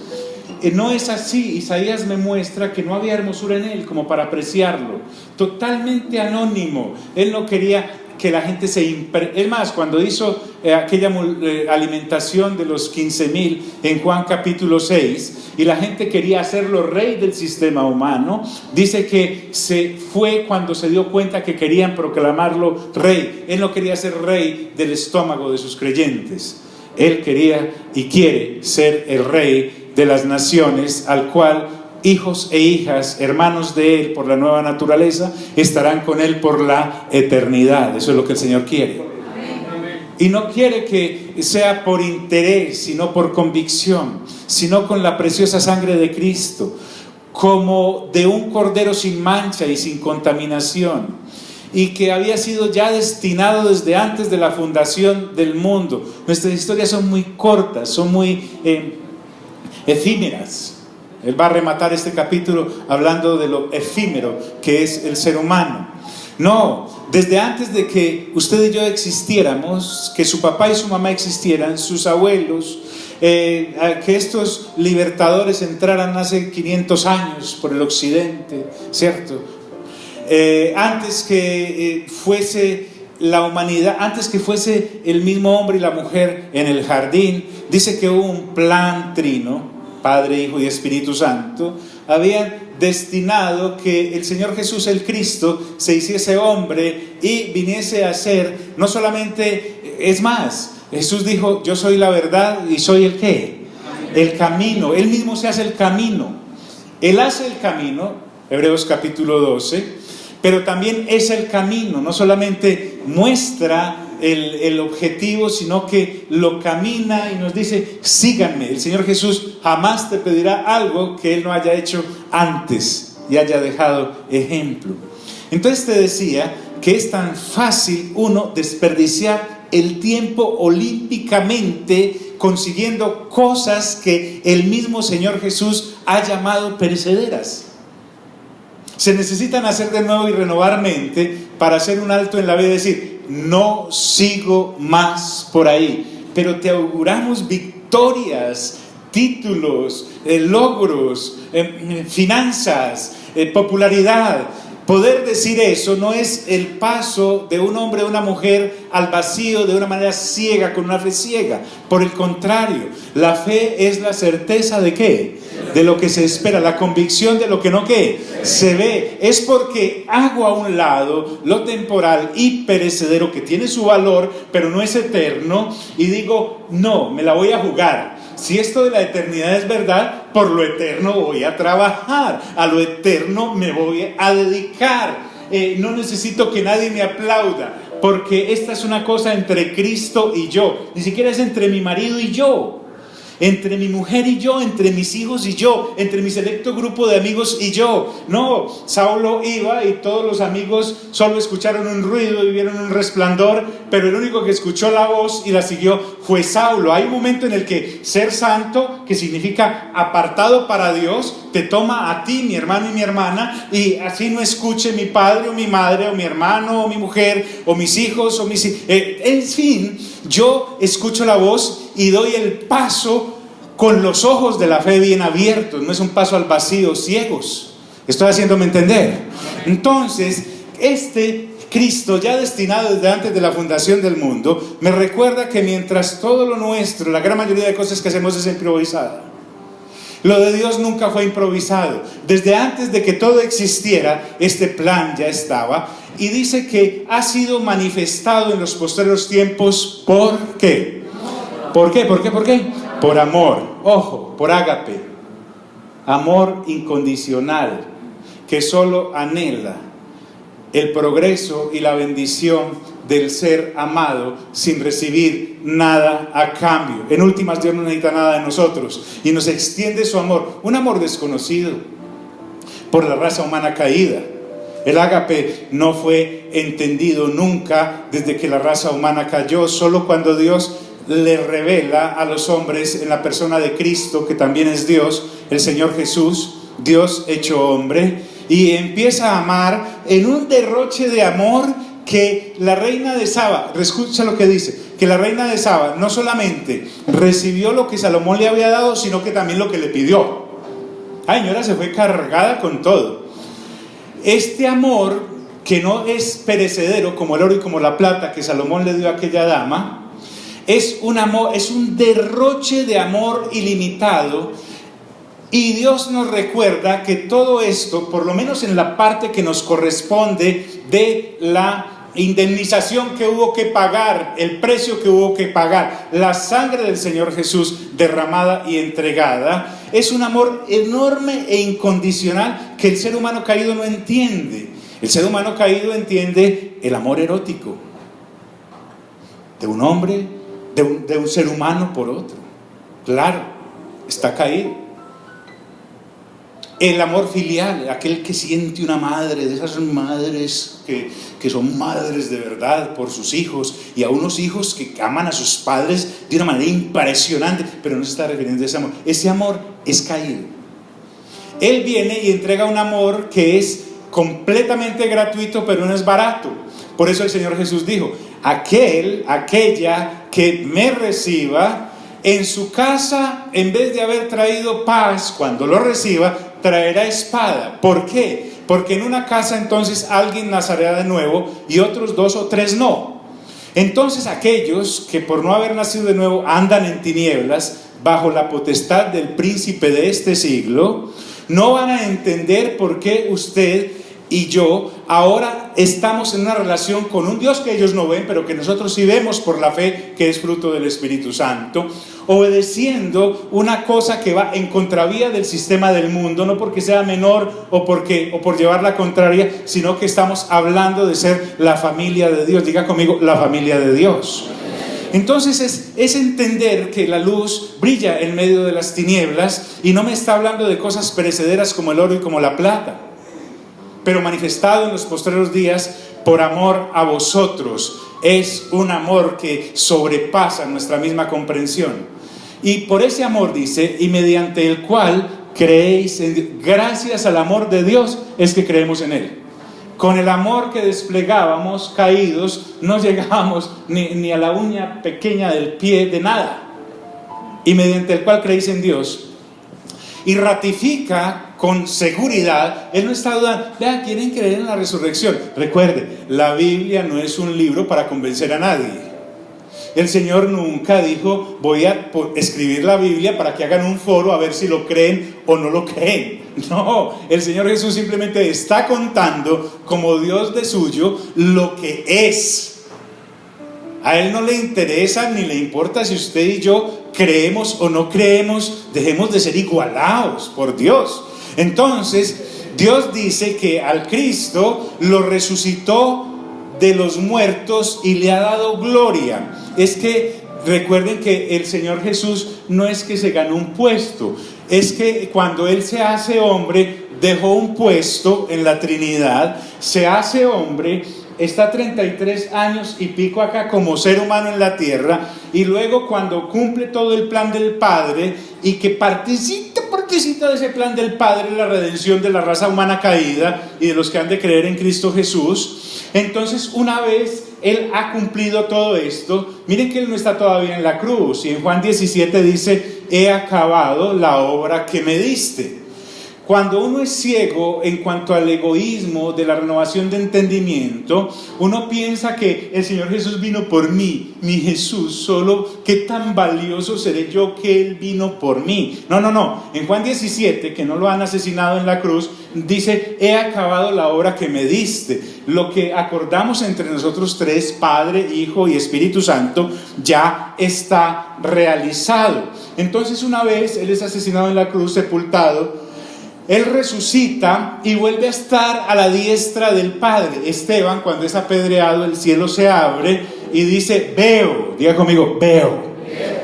no es así. Isaías me muestra que no había hermosura en él como para apreciarlo, totalmente anónimo. Él no quería que la gente es más, cuando hizo aquella alimentación de los 15,000 en Juan capítulo 6, y la gente quería hacerlo rey del sistema humano, dice que se fue cuando se dio cuenta que querían proclamarlo rey. Él no quería ser rey del estómago de sus creyentes, él quería y quiere ser el rey de las naciones, al cual hijos e hijas, hermanos de él por la nueva naturaleza, estarán con él por la eternidad. Eso es lo que el Señor quiere. Y no quiere que sea por interés, sino por convicción, sino con la preciosa sangre de Cristo, como de un cordero sin mancha y sin contaminación, y que había sido ya destinado desde antes de la fundación del mundo. Nuestras historias son muy cortas, son muy efímeras. Él va a rematar este capítulo hablando de lo efímero que es el ser humano. No, desde antes de que usted y yo existiéramos, que su papá y su mamá existieran, sus abuelos, que estos libertadores entraran hace 500 años por el occidente, ¿cierto? Antes que fuese la humanidad, antes que fuese el mismo hombre y la mujer en el jardín, dice que hubo un plan trino, Padre, Hijo y Espíritu Santo, habían destinado que el Señor Jesús el Cristo se hiciese hombre y viniese a ser, no solamente, es más, Jesús dijo, yo soy la verdad y soy el ¿qué? El camino. Él mismo se hace el camino. Él hace el camino, Hebreos capítulo 12, pero también es el camino, no solamente muestra el objetivo, sino que lo camina y nos dice, síganme. El Señor Jesús jamás te pedirá algo que Él no haya hecho antes y haya dejado ejemplo. Entonces te decía que es tan fácil uno desperdiciar el tiempo olímpicamente consiguiendo cosas que el mismo Señor Jesús ha llamado perecederas. Se necesitan hacer de nuevo y renovar mente para hacer un alto en la vida y decir, no sigo más por ahí, pero te auguramos victorias, títulos, logros, finanzas, popularidad. Poder decir eso no es el paso de un hombre o una mujer al vacío de una manera ciega, con una fe ciega. Por el contrario, la fe es la certeza de ¿qué? De lo que se espera, la convicción de lo que no ¿qué? Se ve. Es porque hago a un lado lo temporal y perecedero que tiene su valor, pero no es eterno, y digo, no, me la voy a jugar. Si esto de la eternidad es verdad, por lo eterno voy a trabajar, a lo eterno me voy a dedicar. No necesito que nadie me aplauda, porque esta es una cosa entre Cristo y yo. Ni siquiera es entre mi marido y yo, entre mi mujer y yo, entre mis hijos y yo, entre mi selecto grupo de amigos y yo. No, Saulo iba y todos los amigos solo escucharon un ruido y vieron un resplandor, pero el único que escuchó la voz y la siguió fue Saulo. Hay un momento en el que ser santo, que significa apartado para Dios, te toma a ti, mi hermano y mi hermana, y así no escuche mi padre o mi madre o mi hermano o mi mujer o mis hijos o en fin, yo escucho la voz y doy el paso con los ojos de la fe bien abiertos. No es un paso al vacío, ciegos. ¿Estoy haciéndome entender? Entonces, este Cristo, ya destinado desde antes de la fundación del mundo, me recuerda que mientras todo lo nuestro, la gran mayoría de cosas que hacemos es improvisada, lo de Dios nunca fue improvisado. Desde antes de que todo existiera, este plan ya estaba, y dice que ha sido manifestado en los posteriores tiempos. ¿Por qué? ¿Por qué? ¿Por qué? ¿Por qué? Por amor. Ojo, por ágape. Amor incondicional, que solo anhela el progreso y la bendición del ser amado sin recibir nada a cambio. En últimas, Dios no necesita nada de nosotros y nos extiende su amor, un amor desconocido por la raza humana caída. El ágape no fue entendido nunca desde que la raza humana cayó, solo cuando Dios le revela a los hombres en la persona de Cristo, que también es Dios, el Señor Jesús, Dios hecho hombre, y empieza a amar en un derroche de amor que la reina de Saba, escucha lo que dice, que la reina de Saba no solamente recibió lo que Salomón le había dado, sino que también lo que le pidió. Ay, señora, se fue cargada con todo. Este amor, que no es perecedero como el oro y como la plata que Salomón le dio a aquella dama, es un amor, es un derroche de amor ilimitado. Y Dios nos recuerda que todo esto, por lo menos en la parte que nos corresponde de la indemnización que hubo que pagar, el precio que hubo que pagar, la sangre del Señor Jesús derramada y entregada, es un amor enorme e incondicional que el ser humano caído no entiende. El ser humano caído entiende el amor erótico de un hombre, de un ser humano por otro. Claro, está caído. El amor filial, aquel que siente una madre, de esas madres que son madres de verdad por sus hijos, y a unos hijos que aman a sus padres de una manera impresionante, pero no se está refiriendo a ese amor. Ese amor es caído. Él viene y entrega un amor que es completamente gratuito, pero no es barato. Por eso el Señor Jesús dijo, aquella que me reciba en su casa, en vez de haber traído paz, cuando lo reciba, traerá espada. ¿Por qué? porque en una casa entonces alguien nacerá de nuevo y otros 2 o 3 no. Entonces aquellos que por no haber nacido de nuevo andan en tinieblas bajo la potestad del príncipe de este siglo, no van a entender por qué usted y yo ahora estamos en una relación con un Dios que ellos no ven, pero que nosotros sí vemos por la fe, que es fruto del Espíritu Santo, obedeciendo una cosa que va en contravía del sistema del mundo, no porque sea menor o por llevar la contraria, sino que estamos hablando de ser la familia de Dios. Diga conmigo, la familia de Dios. Entonces es entender que la luz brilla en medio de las tinieblas, y no me está hablando de cosas perecederas como el oro y como la plata, pero manifestado en los postreros días por amor a vosotros. Es un amor que sobrepasa nuestra misma comprensión. Y por ese amor dice, y mediante el cual creéis en Dios. Gracias al amor de Dios es que creemos en Él. Con el amor que desplegábamos caídos, no llegábamos ni a la uña pequeña del pie de nada. Y mediante el cual creéis en Dios. Y ratifica con seguridad. Él no está dudando. Vea, quieren creer en la resurrección. Recuerde, la Biblia no es un libro para convencer a nadie. El Señor nunca dijo, voy a escribir la Biblia para que hagan un foro a ver si lo creen o no lo creen. No, el Señor Jesús simplemente está contando como Dios de suyo lo que es. A Él no le interesa ni le importa si usted y yo creemos o no creemos. Dejemos de ser igualados por Dios. Entonces, Dios dice que al Cristo lo resucitó de los muertos y le ha dado gloria. Es que recuerden que el Señor Jesús no es que se ganó un puesto, es que cuando Él se hace hombre, dejó un puesto en la Trinidad, se hace hombre, está 33 años y pico acá como ser humano en la tierra, y luego cuando cumple todo el plan del Padre y que participa de ese plan del Padre, la redención de la raza humana caída y de los que han de creer en Cristo Jesús, entonces una vez Él ha cumplido todo esto, miren que Él no está todavía en la cruz, y en Juan 17 dice, he acabado la obra que me diste. Cuando uno es ciego en cuanto al egoísmo de la renovación de entendimiento, uno piensa que el Señor Jesús vino por mí, mi Jesús, solo qué tan valioso seré yo que Él vino por mí. No. En Juan 17, que no lo han asesinado en la cruz, dice, he acabado la obra que me diste. Lo que acordamos entre nosotros tres, Padre, Hijo y Espíritu Santo, ya está realizado. Entonces una vez Él es asesinado en la cruz, sepultado, Él resucita y vuelve a estar a la diestra del Padre. Esteban, cuando es apedreado, el cielo se abre y dice, veo, diga conmigo, veo.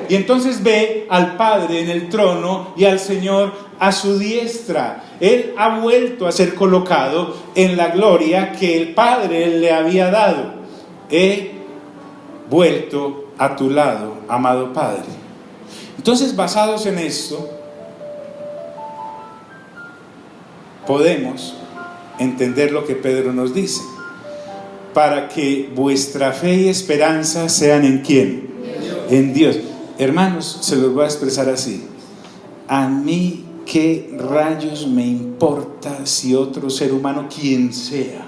Y entonces ve al Padre en el trono y al Señor a su diestra. Él ha vuelto a ser colocado en la gloria que el Padre le había dado. He vuelto a tu lado, amado Padre. Entonces, basados en esto, podemos entender lo que Pedro nos dice. Para que vuestra fe y esperanza sean ¿en quién? En Dios. Hermanos, se los voy a expresar así. A mí, ¿qué rayos me importa si otro ser humano, quien sea,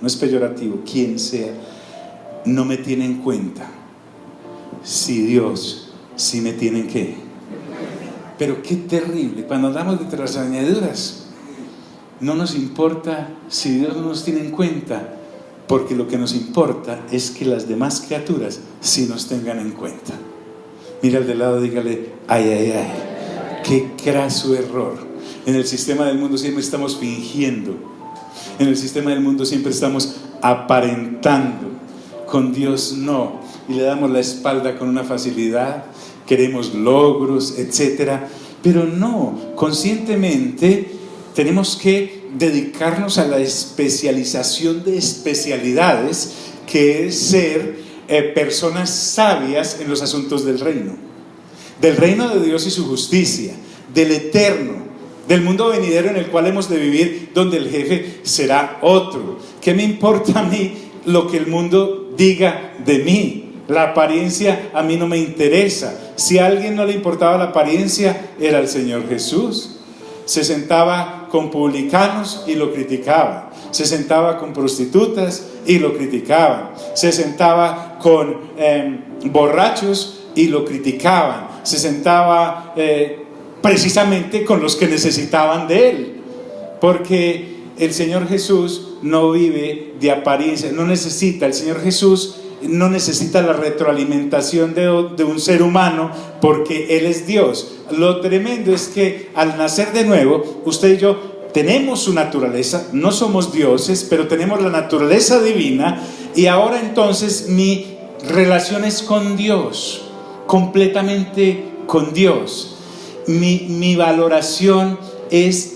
no es peyorativo, quien sea, no me tiene en cuenta? Si Dios sí me tiene en qué. Pero qué terrible, cuando hablamos de las añadiduras, no nos importa si Dios no nos tiene en cuenta, porque lo que nos importa es que las demás criaturas sí nos tengan en cuenta. Mira al de lado, dígale, ay, qué craso error. En el sistema del mundo siempre estamos fingiendo, en el sistema del mundo siempre estamos aparentando, con Dios no, y le damos la espalda con una facilidad, queremos logros, etcétera, pero no, conscientemente tenemos que dedicarnos a la especialización de especialidades, que es ser personas sabias en los asuntos del reino de Dios y su justicia, del eterno, del mundo venidero en el cual hemos de vivir, donde el jefe será otro. ¿Qué me importa a mí lo que el mundo diga de mí? La apariencia a mí no me interesa. Si a alguien no le importaba la apariencia, era el Señor Jesús. Se sentaba con publicanos y lo criticaban, se sentaba con prostitutas y lo criticaban, se sentaba con borrachos y lo criticaban, se sentaba precisamente con los que necesitaban de él, porque el Señor Jesús no vive de apariencia, no necesita, el Señor Jesús no necesita la retroalimentación de un ser humano, porque Él es Dios. Lo tremendo es que al nacer de nuevo, usted y yo tenemos su naturaleza, no somos dioses, pero tenemos la naturaleza divina, y ahora entonces mi relación es con Dios, completamente con Dios. Mi valoración es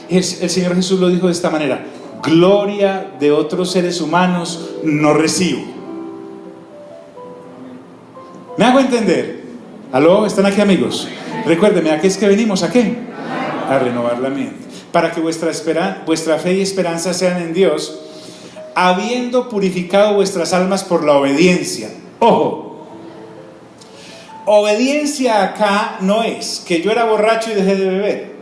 el Señor Jesús lo dijo de esta manera: gloria de otros seres humanos no recibo. ¿Me hago entender? ¿Aló? ¿Están aquí, amigos? Recuérdenme, ¿a qué es que venimos? ¿A qué? A renovar la mente, para que vuestra fe y esperanza sean en Dios, habiendo purificado vuestras almas por la obediencia. Ojo, obediencia acá no es que yo era borracho y dejé de beber,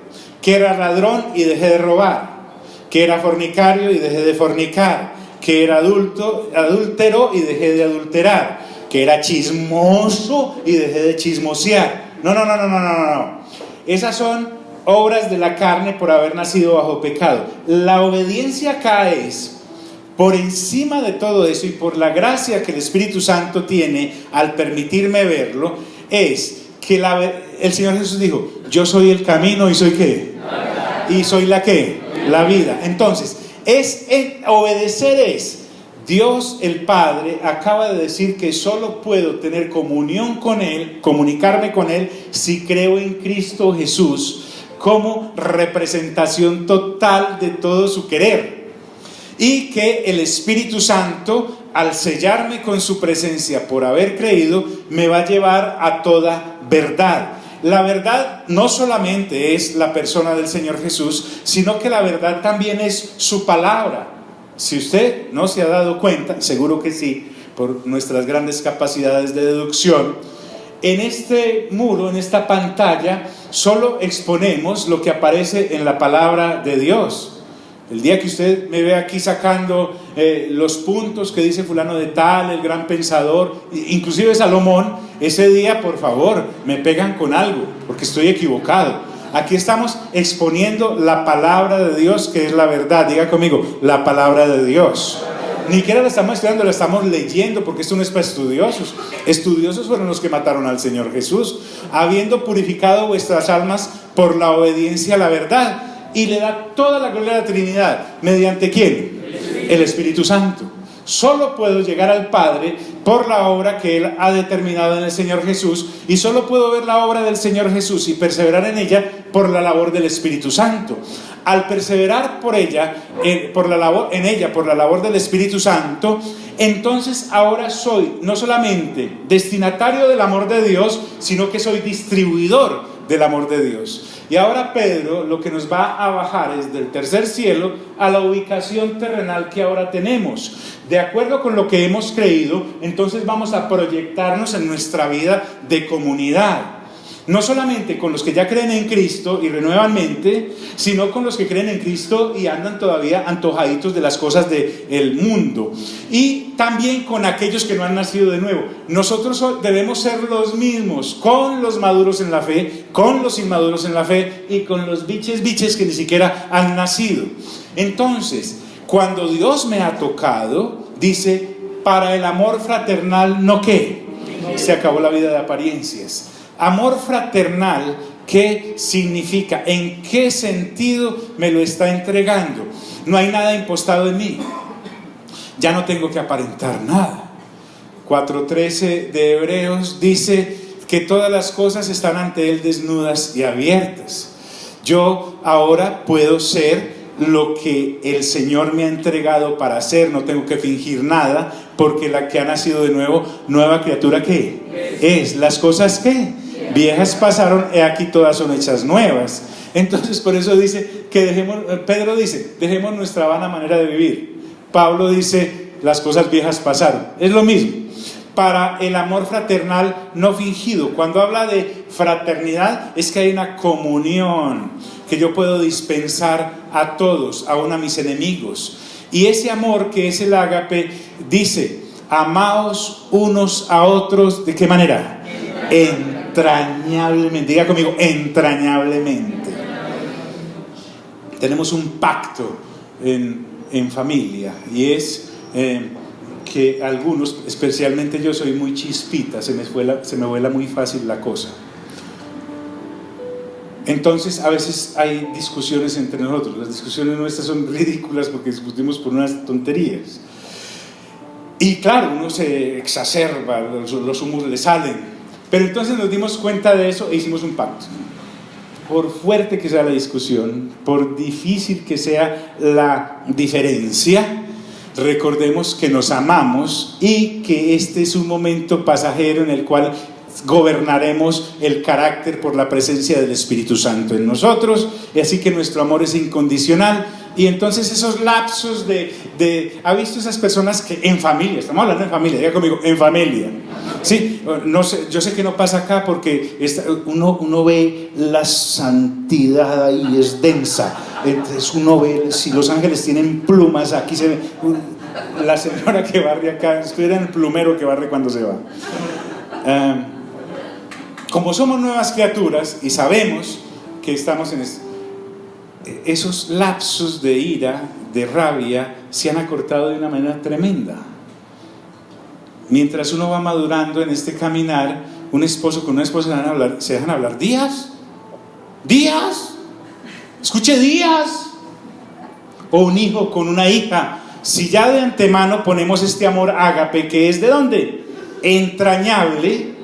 que era ladrón y dejé de robar, que era fornicario y dejé de fornicar, que era adúltero y dejé de adulterar, que era chismoso y dejé de chismosear. No. Esas son obras de la carne por haber nacido bajo pecado. La obediencia acá es, por encima de todo eso y por la gracia que el Espíritu Santo tiene al permitirme verlo, es que el Señor Jesús dijo: yo soy el camino y soy ¿qué? Y soy la ¿qué? La vida. Entonces, obedecer es, Dios el Padre acaba de decir que solo puedo tener comunión con Él, comunicarme con Él, si creo en Cristo Jesús como representación total de todo su querer, y que el Espíritu Santo, al sellarme con su presencia por haber creído, me va a llevar a toda verdad. La verdad no solamente es la persona del Señor Jesús, sino que la verdad también es su palabra. Si usted no se ha dado cuenta, seguro que sí, por nuestras grandes capacidades de deducción, en este muro, en esta pantalla, solo exponemos lo que aparece en la palabra de Dios. El día que usted me ve aquí sacando los puntos que dice fulano de tal, el gran pensador, inclusive Salomón, ese día, por favor, me pegan con algo, porque estoy equivocado. Aquí estamos exponiendo la palabra de Dios, que es la verdad. Diga conmigo, la palabra de Dios. Ni siquiera la estamos estudiando, la estamos leyendo, porque esto no es para estudiosos. Estudiosos fueron los que mataron al Señor Jesús, habiendo purificado vuestras almas por la obediencia a la verdad. Y le da toda la gloria a la Trinidad. ¿Mediante quién? El Espíritu Santo. Solo puedo llegar al Padre por la obra que Él ha determinado en el Señor Jesús, y solo puedo ver la obra del Señor Jesús y perseverar en ella por la labor del Espíritu Santo. Al perseverar por la labor del Espíritu Santo, entonces ahora soy no solamente destinatario del amor de Dios, sino que soy distribuidor del amor de Dios. Y ahora Pedro lo que nos va a bajar es del tercer cielo a la ubicación terrenal que ahora tenemos. De acuerdo con lo que hemos creído, entonces vamos a proyectarnos en nuestra vida de comunidad. No solamente con los que ya creen en Cristo y renuevan mente, sino con los que creen en Cristo y andan todavía antojaditos de las cosas del mundo. Y también con aquellos que no han nacido de nuevo. Nosotros debemos ser los mismos, con los maduros en la fe, con los inmaduros en la fe y con los biches que ni siquiera han nacido. Entonces, cuando Dios me ha tocado, dice, para el amor fraternal, ¿no qué? Se acabó la vida de apariencias. Amor fraternal, ¿qué significa? ¿En qué sentido me lo está entregando? No hay nada impostado en mí. Ya no tengo que aparentar nada. 4:13 de Hebreos dice que todas las cosas están ante Él desnudas y abiertas. Yo ahora puedo ser lo que el Señor me ha entregado para hacer, no tengo que fingir nada, porque la que ha nacido de nuevo, nueva criatura ¿qué? Es. Las cosas ¿qué? Viejas pasaron, he aquí todas son hechas nuevas. Entonces por eso dice que Pedro dice, dejemos nuestra vana manera de vivir. Pablo dice, las cosas viejas pasaron. Es lo mismo. para el amor fraternal no fingido. Cuando habla de fraternidad es que hay una comunión, que yo puedo dispensar a todos, aun a mis enemigos. Y ese amor que es el ágape dice: amaos unos a otros, ¿de qué manera? Entrañablemente. Diga conmigo, entrañablemente. Tenemos un pacto en familia, y es que algunos, especialmente yo, soy muy chispita, se me vuela muy fácil la cosa. Entonces a veces hay discusiones entre nosotros. Las discusiones nuestras son ridículas porque discutimos por unas tonterías. Y claro, uno se exacerba, los humos le salen. Pero entonces nos dimos cuenta de eso e hicimos un pacto. Por fuerte que sea la discusión, por difícil que sea la diferencia, recordemos que nos amamos y que este es un momento pasajero en el cual gobernaremos el carácter por la presencia del Espíritu Santo en nosotros, y así que nuestro amor es incondicional. Y entonces esos lapsos ¿ha visto esas personas que en familia, estamos hablando en familia, diga conmigo, en familia, sí, no sé, yo sé que no pasa acá porque uno ve la santidad ahí, es densa, entonces uno ve, si los ángeles tienen plumas, aquí se ve la señora que barre acá, estuviera en el plumero que barre cuando se va. Como somos nuevas criaturas y sabemos que estamos en esos lapsos de ira, de rabia, se han acortado de una manera tremenda. Mientras uno va madurando en este caminar, un esposo con una esposa se dejan hablar días, escuche, días, o un hijo con una hija. Si ya de antemano ponemos este amor ágape, que es ¿de dónde? Entrañable.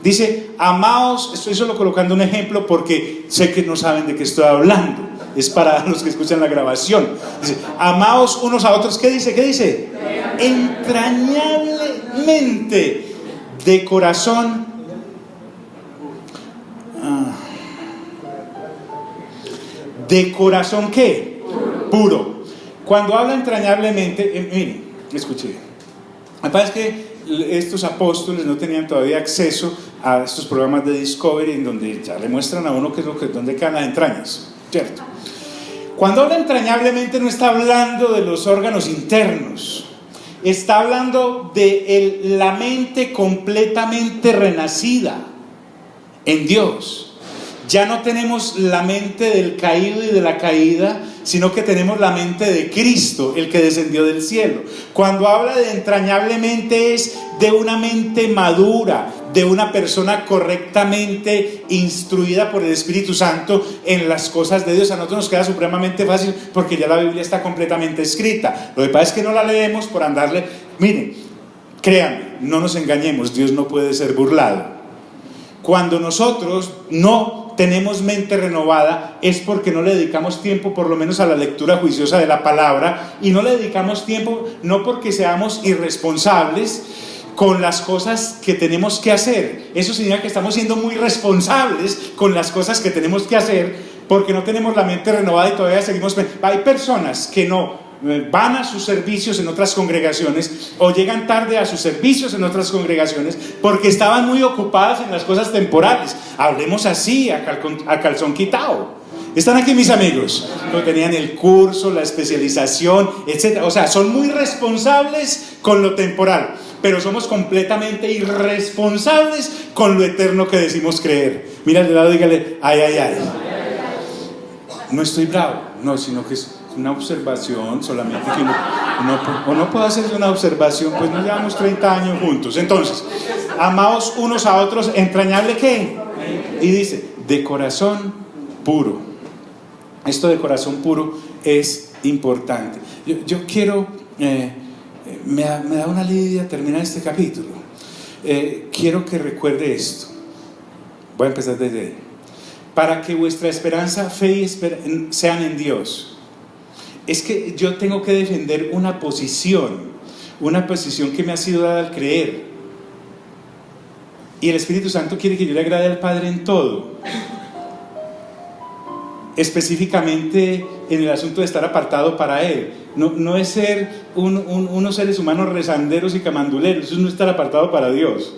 Dice, amaos, estoy solo colocando un ejemplo porque sé que no saben de qué estoy hablando, es para los que escuchan la grabación. Dice, amaos unos a otros, ¿qué dice? ¿Qué dice? Entrañablemente, de corazón. ¿De corazón qué? Puro. Cuando habla entrañablemente, miren, escuché. Me parece que estos apóstoles no tenían todavía acceso a estos programas de Discovery en donde ya le muestran a uno dónde quedan las entrañas, ¿cierto? Cuando habla entrañablemente no está hablando de los órganos internos, está hablando de la mente completamente renacida en Dios. Ya no tenemos la mente del caído y de la caída, sino que tenemos la mente de Cristo, el que descendió del cielo. Cuando habla de entrañablemente es de una mente madura, de una persona correctamente instruida por el Espíritu Santo en las cosas de Dios. A nosotros nos queda supremamente fácil porque ya la Biblia está completamente escrita. Lo que pasa es que no la leemos por andarle. Miren, créanme, no nos engañemos, Dios no puede ser burlado. Cuando nosotros no tenemos mente renovada es porque no le dedicamos tiempo por lo menos a la lectura juiciosa de la palabra, y no le dedicamos tiempo no porque seamos irresponsables con las cosas que tenemos que hacer. Eso significa que estamos siendo muy responsables con las cosas que tenemos que hacer porque no tenemos la mente renovada y todavía seguimos. Hay personas que no van a sus servicios en otras congregaciones o llegan tarde a sus servicios en otras congregaciones porque estaban muy ocupadas en las cosas temporales. Hablemos así, a calzón quitado. ¿Están aquí mis amigos? No tenían el curso, la especialización, etc. O sea, son muy responsables con lo temporal, pero somos completamente irresponsables con lo eterno que decimos creer. Mira al de lado, dígale, ay, ay, ay. No estoy bravo, no, sino que es una observación solamente que uno puede hacer una observación, pues no llevamos 30 años juntos. Entonces, amaos unos a otros, entrañable ¿qué? Y dice, de corazón puro. Esto de corazón puro es importante. Yo quiero, me da una lidia terminar este capítulo. Quiero que recuerde esto. Voy a empezar desde ahí. Para que vuestra esperanza, fe y sean en Dios. Es que yo tengo que defender una posición que me ha sido dada al creer. Y el Espíritu Santo quiere que yo le agrade al Padre en todo. Específicamente en el asunto de estar apartado para Él. No es ser unos seres humanos rezanderos y camanduleros, eso es no estar apartado para Dios.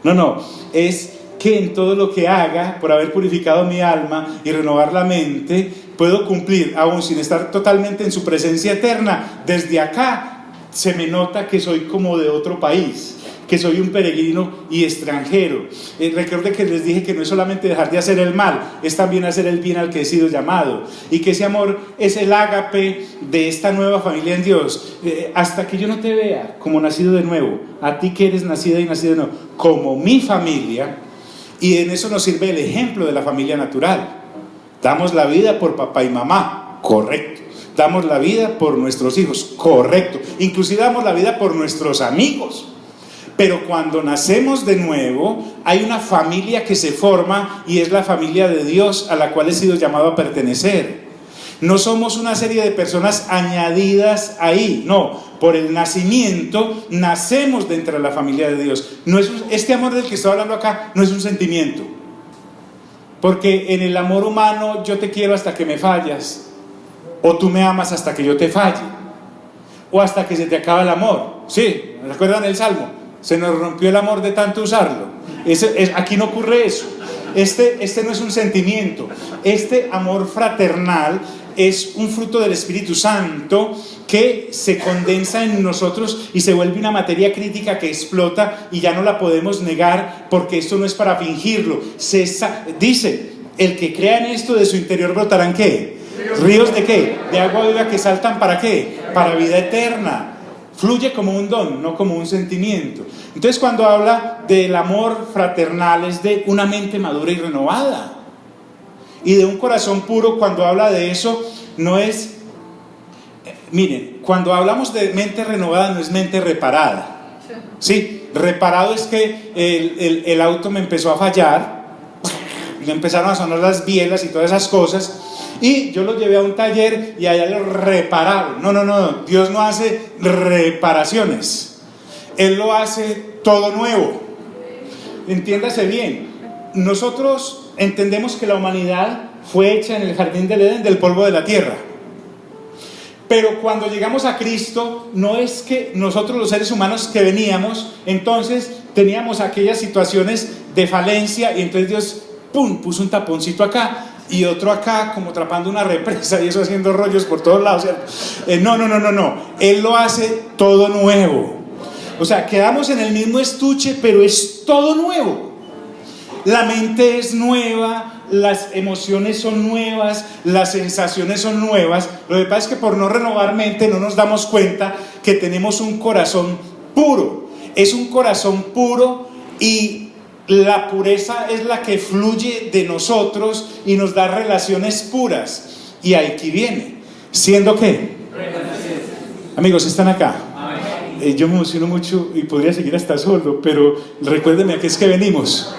No, es que en todo lo que haga, por haber purificado mi alma y renovar la mente, puedo cumplir, aún sin estar totalmente en su presencia eterna. Desde acá se me nota que soy como de otro país, que soy un peregrino y extranjero. Recuerde que les dije que no es solamente dejar de hacer el mal, es también hacer el bien al que he sido llamado, y que ese amor es el ágape de esta nueva familia en Dios. Hasta que yo no te vea como nacido de nuevo, a ti que eres nacida y nacido de nuevo, como mi familia. Y en eso nos sirve el ejemplo de la familia natural. Damos la vida por papá y mamá, correcto. Damos la vida por nuestros hijos, correcto. Inclusive damos la vida por nuestros amigos. Pero cuando nacemos de nuevo, hay una familia que se forma, y es la familia de Dios a la cual he sido llamado a pertenecer. No somos una serie de personas añadidas ahí, no. Por el nacimiento nacemos dentro de la familia de Dios. Este amor del que estoy hablando acá no es un sentimiento, porque en el amor humano yo te quiero hasta que me fallas, o tú me amas hasta que yo te falle, o hasta que se te acaba el amor. Sí, ¿recuerdan el Salmo? Se nos rompió el amor de tanto usarlo. Aquí no ocurre eso. Este no es un sentimiento. Este amor fraternal es un fruto del Espíritu Santo que se condensa en nosotros y se vuelve una materia crítica que explota, y ya no la podemos negar, porque esto no es para fingirlo. Dice, el que crea en esto, de su interior brotarán ¿qué? ¿Ríos de qué? De agua viva que saltan ¿para qué? Para vida eterna. Fluye como un don, no como un sentimiento. Entonces, cuando habla del amor fraternal, es de una mente madura y renovada, y de un corazón puro. Cuando habla de eso, no es... Miren, cuando hablamos de mente renovada, no es mente reparada. Sí, reparado es que el auto me empezó a fallar, le empezaron a sonar las bielas y todas esas cosas, y yo lo llevé a un taller y allá lo repararon. No, Dios no hace reparaciones, Él lo hace todo nuevo. Entiéndase bien, nosotros entendemos que la humanidad fue hecha en el jardín del Edén del polvo de la tierra, pero cuando llegamos a Cristo, no es que nosotros los seres humanos que veníamos, entonces teníamos aquellas situaciones de falencia, y entonces Dios puso un taponcito acá y otro acá, como atrapando una represa, y eso haciendo rollos por todos lados, no, Él lo hace todo nuevo. O sea, quedamos en el mismo estuche, pero es todo nuevo. La mente es nueva, las emociones son nuevas, las sensaciones son nuevas. Lo que pasa es que por no renovar mente no nos damos cuenta que tenemos un corazón puro. Es un corazón puro, y la pureza es la que fluye de nosotros y nos da relaciones puras. Y aquí viene, ¿siendo qué? Amigos, ¿están acá? Yo me emociono mucho y podría seguir hasta solo, pero recuérdenme a qué es que venimos: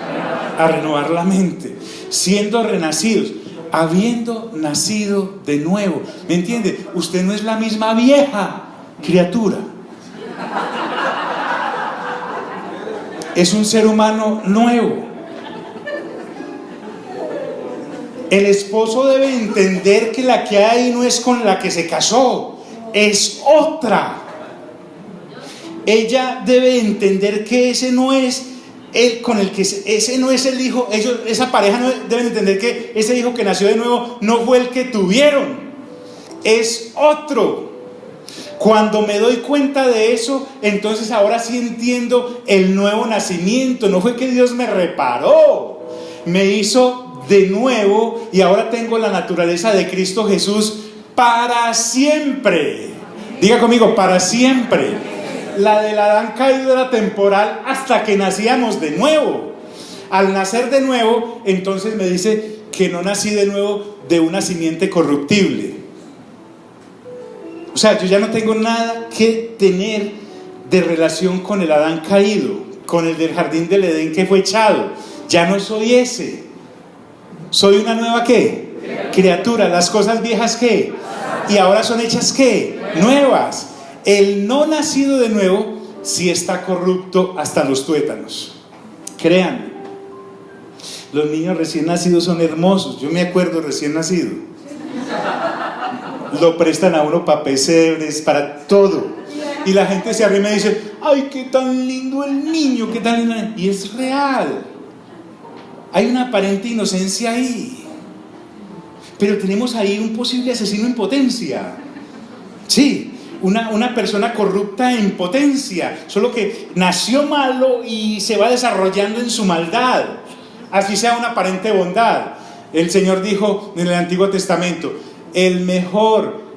a renovar la mente, siendo renacidos, habiendo nacido de nuevo. ¿Me entiende? Usted no es la misma vieja criatura, es un ser humano nuevo. El esposo debe entender que la que hay no es con la que se casó, es otra. Ella debe entender que ese no es ese no es el hijo. Esa pareja deben entender que ese hijo que nació de nuevo no fue el que tuvieron, es otro. Cuando me doy cuenta de eso, entonces ahora sí entiendo el nuevo nacimiento. No fue que Dios me reparó, me hizo de nuevo, y ahora tengo la naturaleza de Cristo Jesús para siempre. Diga conmigo, para siempre. La del Adán caído era temporal hasta que nacíamos de nuevo. Al nacer de nuevo, entonces me dice que no nací de nuevo de una simiente corruptible. O sea, yo ya no tengo nada que tener de relación con el Adán caído, con el del jardín del Edén que fue echado. Ya no soy ese. Soy una nueva ¿qué? Criatura. Las cosas viejas ¿qué? Y ahora son hechas ¿qué? Nuevas. El no nacido de nuevo sí está corrupto hasta los tuétanos. Créanme, los niños recién nacidos son hermosos. Yo me acuerdo recién nacido. lo prestan a uno para pesebres, para todo. Y la gente se arrima y dice, ay, qué tan lindo el niño, qué tan lindo. Y es real. Hay una aparente inocencia ahí. Pero tenemos ahí un posible asesino en potencia. Sí. Una persona corrupta en potencia, solo que nació malo y se va desarrollando en su maldad, así sea una aparente bondad. El Señor dijo en el Antiguo Testamento,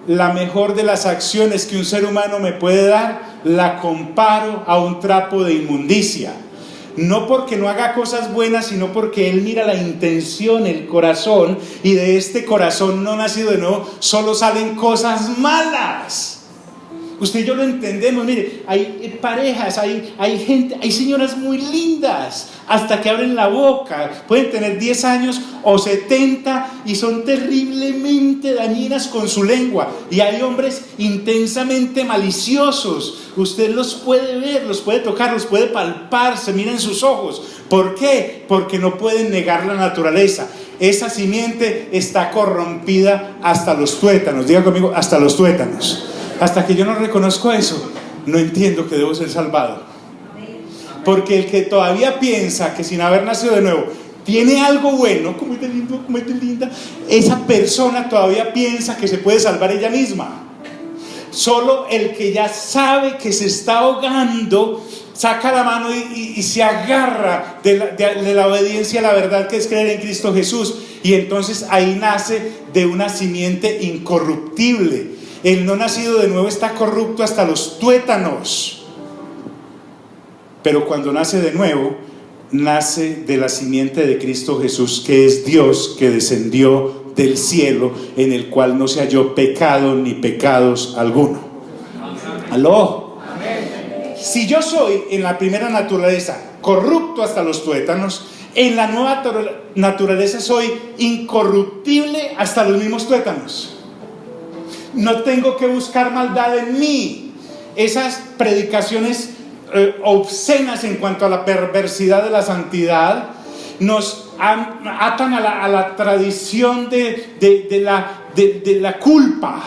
la mejor de las acciones que un ser humano me puede dar, la comparo a un trapo de inmundicia. No porque no haga cosas buenas, sino porque Él mira la intención, el corazón, y de este corazón no nacido de nuevo, solo salen cosas malas. Usted y yo lo entendemos. Mire, hay parejas, hay gente, hay señoras muy lindas hasta que abren la boca, pueden tener 10 años o 70 y son terriblemente dañinas con su lengua, y hay hombres intensamente maliciosos. Usted los puede ver, los puede tocar, los puede palpar, se mira en sus ojos. ¿Por qué? Porque no pueden negar la naturaleza. Esa simiente está corrompida hasta los tuétanos. Diga conmigo, hasta los tuétanos. Hasta que yo no reconozco eso, no entiendo que debo ser salvado. Porque el que todavía piensa que sin haber nacido de nuevo tiene algo bueno, como es lindo, como es linda, esa persona todavía piensa que se puede salvar ella misma. Solo el que ya sabe que se está ahogando saca la mano y se agarra de la obediencia a la verdad, que es creer en Cristo Jesús, y entonces ahí nace de una simiente incorruptible. El no nacido de nuevo está corrupto hasta los tuétanos, pero cuando nace de nuevo, nace de la simiente de Cristo Jesús, que es Dios, que descendió del cielo, en el cual no se halló pecado ni pecados alguno. ¿Aló? Si yo soy en la primera naturaleza corrupto hasta los tuétanos, en la nueva naturaleza soy incorruptible hasta los mismos tuétanos. No tengo que buscar maldad en mí. Esas predicaciones obscenas en cuanto a la perversidad de la santidad nos atan a la tradición de la culpa,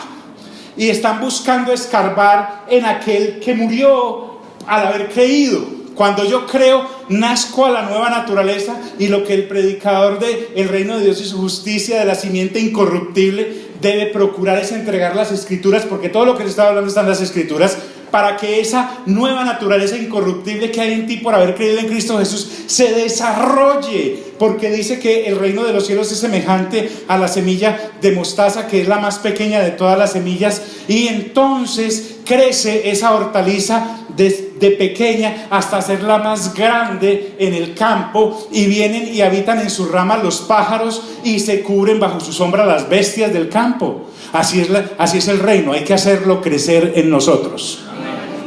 y están buscando escarbar en aquel que murió al haber creído. Cuando yo creo, nazco a la nueva naturaleza, y lo que el predicador de el reino de Dios y su justicia, de la simiente incorruptible, debe procurar es entregar las escrituras, porque todo lo que les estaba hablando está en las escrituras, para que esa nueva naturaleza incorruptible que hay en ti por haber creído en Cristo Jesús se desarrolle, porque dice que el reino de los cielos es semejante a la semilla de mostaza, que es la más pequeña de todas las semillas, y entonces crece esa hortaliza de pequeña hasta hacerla más grande en el campo, y vienen y habitan en sus ramas los pájaros, y se cubren bajo su sombra las bestias del campo. Así es el reino, hay que hacerlo crecer en nosotros.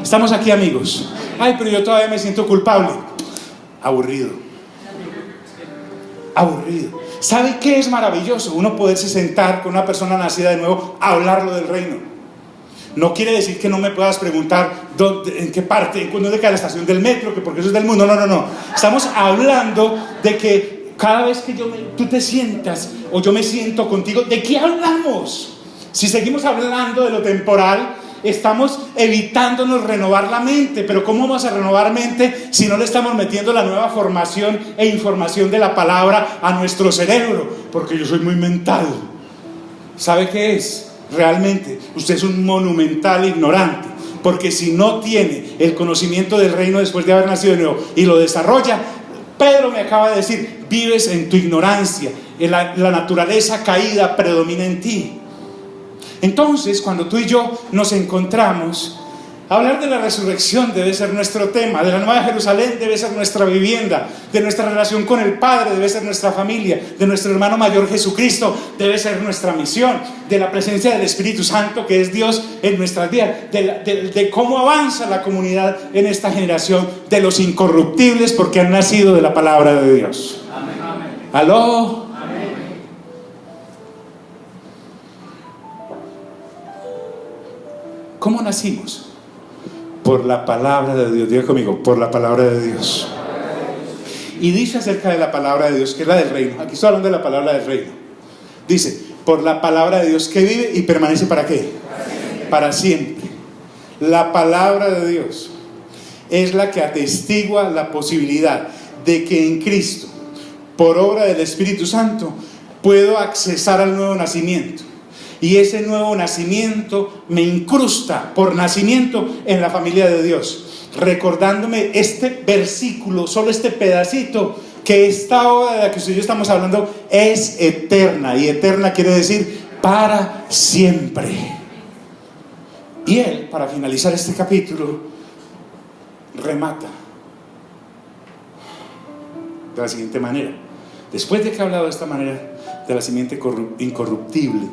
¿Estamos aquí, amigos? Ay, pero yo todavía me siento culpable. Aburrido. ¿Sabe qué es maravilloso? Uno poderse sentar con una persona nacida de nuevo a hablarlo del reino. No quiere decir que no me puedas preguntar en qué parte, en dónde cae la estación del metro, que porque eso es del mundo. No. Estamos hablando de que cada vez que tú te sientas o yo me siento contigo, ¿de qué hablamos? Si seguimos hablando de lo temporal, estamos evitándonos renovar la mente. Pero ¿cómo vamos a renovar mente si no le estamos metiendo la nueva formación e información de la palabra a nuestro cerebro? Porque yo soy muy mental. ¿Sabe qué es? Realmente usted es un monumental ignorante, porque si no tiene el conocimiento del reino después de haber nacido de nuevo y lo desarrolla, Pedro me acaba de decir, vives en tu ignorancia, la naturaleza caída predomina en ti. Entonces, cuando tú y yo nos encontramos, hablar de la resurrección debe ser nuestro tema, de la Nueva Jerusalén debe ser nuestra vivienda, de nuestra relación con el Padre debe ser nuestra familia, de nuestro hermano mayor Jesucristo debe ser nuestra misión, de la presencia del Espíritu Santo, que es Dios en nuestras vidas, de cómo avanza la comunidad en esta generación, de los incorruptibles porque han nacido de la palabra de Dios. Amén. ¿Aló? Amén. ¿Cómo nacimos? Por la palabra de Dios. Diga conmigo, por la palabra de Dios. Y dice acerca de la palabra de Dios, que es la del reino. Aquí estoy hablando de la palabra del reino. Dice, por la palabra de Dios que vive y permanece ¿para qué? Para siempre. La palabra de Dios es la que atestigua la posibilidad de que en Cristo, por obra del Espíritu Santo, puedo accesar al nuevo nacimiento. Y ese nuevo nacimiento me incrusta por nacimiento en la familia de Dios, recordándome este versículo, solo este pedacito, que esta obra de la que usted y yo estamos hablando es eterna, y eterna quiere decir para siempre. Y él, para finalizar este capítulo, remata de la siguiente manera. Después de que ha hablado de esta manera de la simiente incorruptible,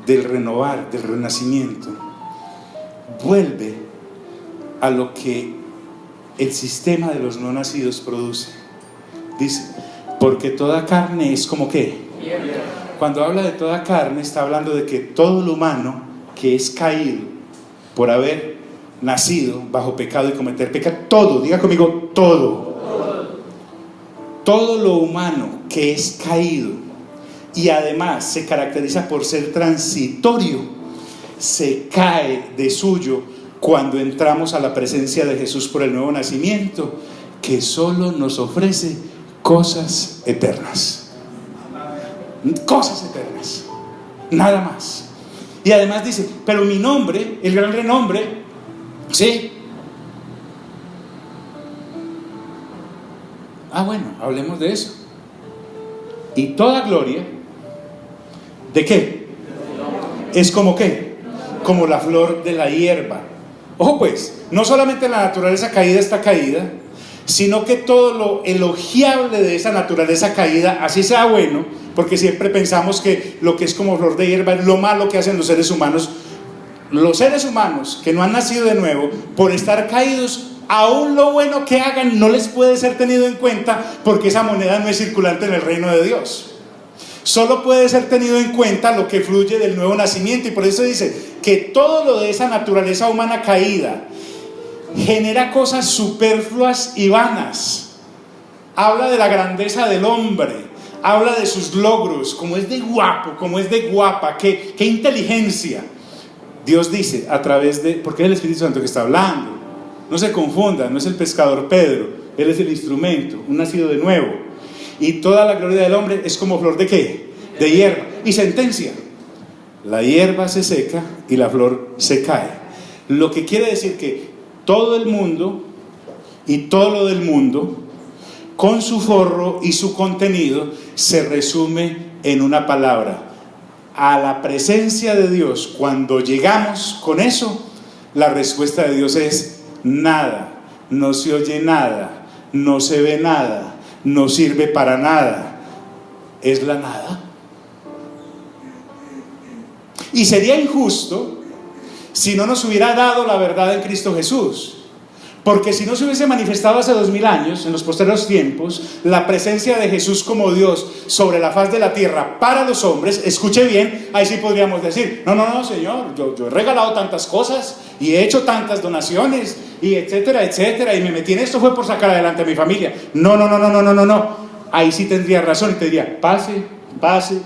del renovar, del renacimiento, vuelve a lo que el sistema de los no nacidos produce. Dice, porque toda carne es como ¿qué? Cuando habla de toda carne, está hablando de que todo lo humano que es caído por haber nacido bajo pecado y cometer pecado, todo, diga conmigo, todo lo humano que es caído y además se caracteriza por ser transitorio, se cae de suyo cuando entramos a la presencia de Jesús por el nuevo nacimiento, que solo nos ofrece cosas eternas, nada más. Y además dice, pero mi nombre, el gran renombre, ¿sí? Bueno, hablemos de eso. Y toda gloria, ¿de qué? Es como ¿qué? Como la flor de la hierba. Ojo pues, no solamente la naturaleza caída está caída, sino que todo lo elogiable de esa naturaleza caída, así sea bueno, porque siempre pensamos que lo que es como flor de hierba es lo malo que hacen los seres humanos. Los seres humanos que no han nacido de nuevo, por estar caídos, aún lo bueno que hagan no les puede ser tenido en cuenta, porque esa moneda no es circulante en el reino de Dios. Solo puede ser tenido en cuenta lo que fluye del nuevo nacimiento. Y por eso dice que todo lo de esa naturaleza humana caída genera cosas superfluas y vanas. Habla de la grandeza del hombre, habla de sus logros, como es de guapo, como es de guapa, qué inteligencia. Dios dice a través de, porque es el Espíritu Santo que está hablando, no se confunda, no es el pescador Pedro, él es el instrumento, un nacido de nuevo. Y toda la gloria del hombre es como flor de ¿qué? De hierba. Y sentencia, la hierba se seca y la flor se cae. Lo que quiere decir que todo el mundo y todo lo del mundo, con su forro y su contenido, se resume en una palabra: a la presencia de Dios. Cuando llegamos con eso, la respuesta de Dios es nada, no se oye nada, no se ve nada, no sirve para nada, es la nada. Y sería injusto si no nos hubiera dado la verdad en Cristo Jesús, porque si no se hubiese manifestado hace 2000 años, en los posteriores tiempos, la presencia de Jesús como Dios sobre la faz de la tierra para los hombres, escuche bien, ahí sí podríamos decir, no, Señor, yo he regalado tantas cosas y he hecho tantas donaciones y etcétera, y me metí en esto fue por sacar adelante a mi familia. No, ahí sí tendría razón y te diría, pase,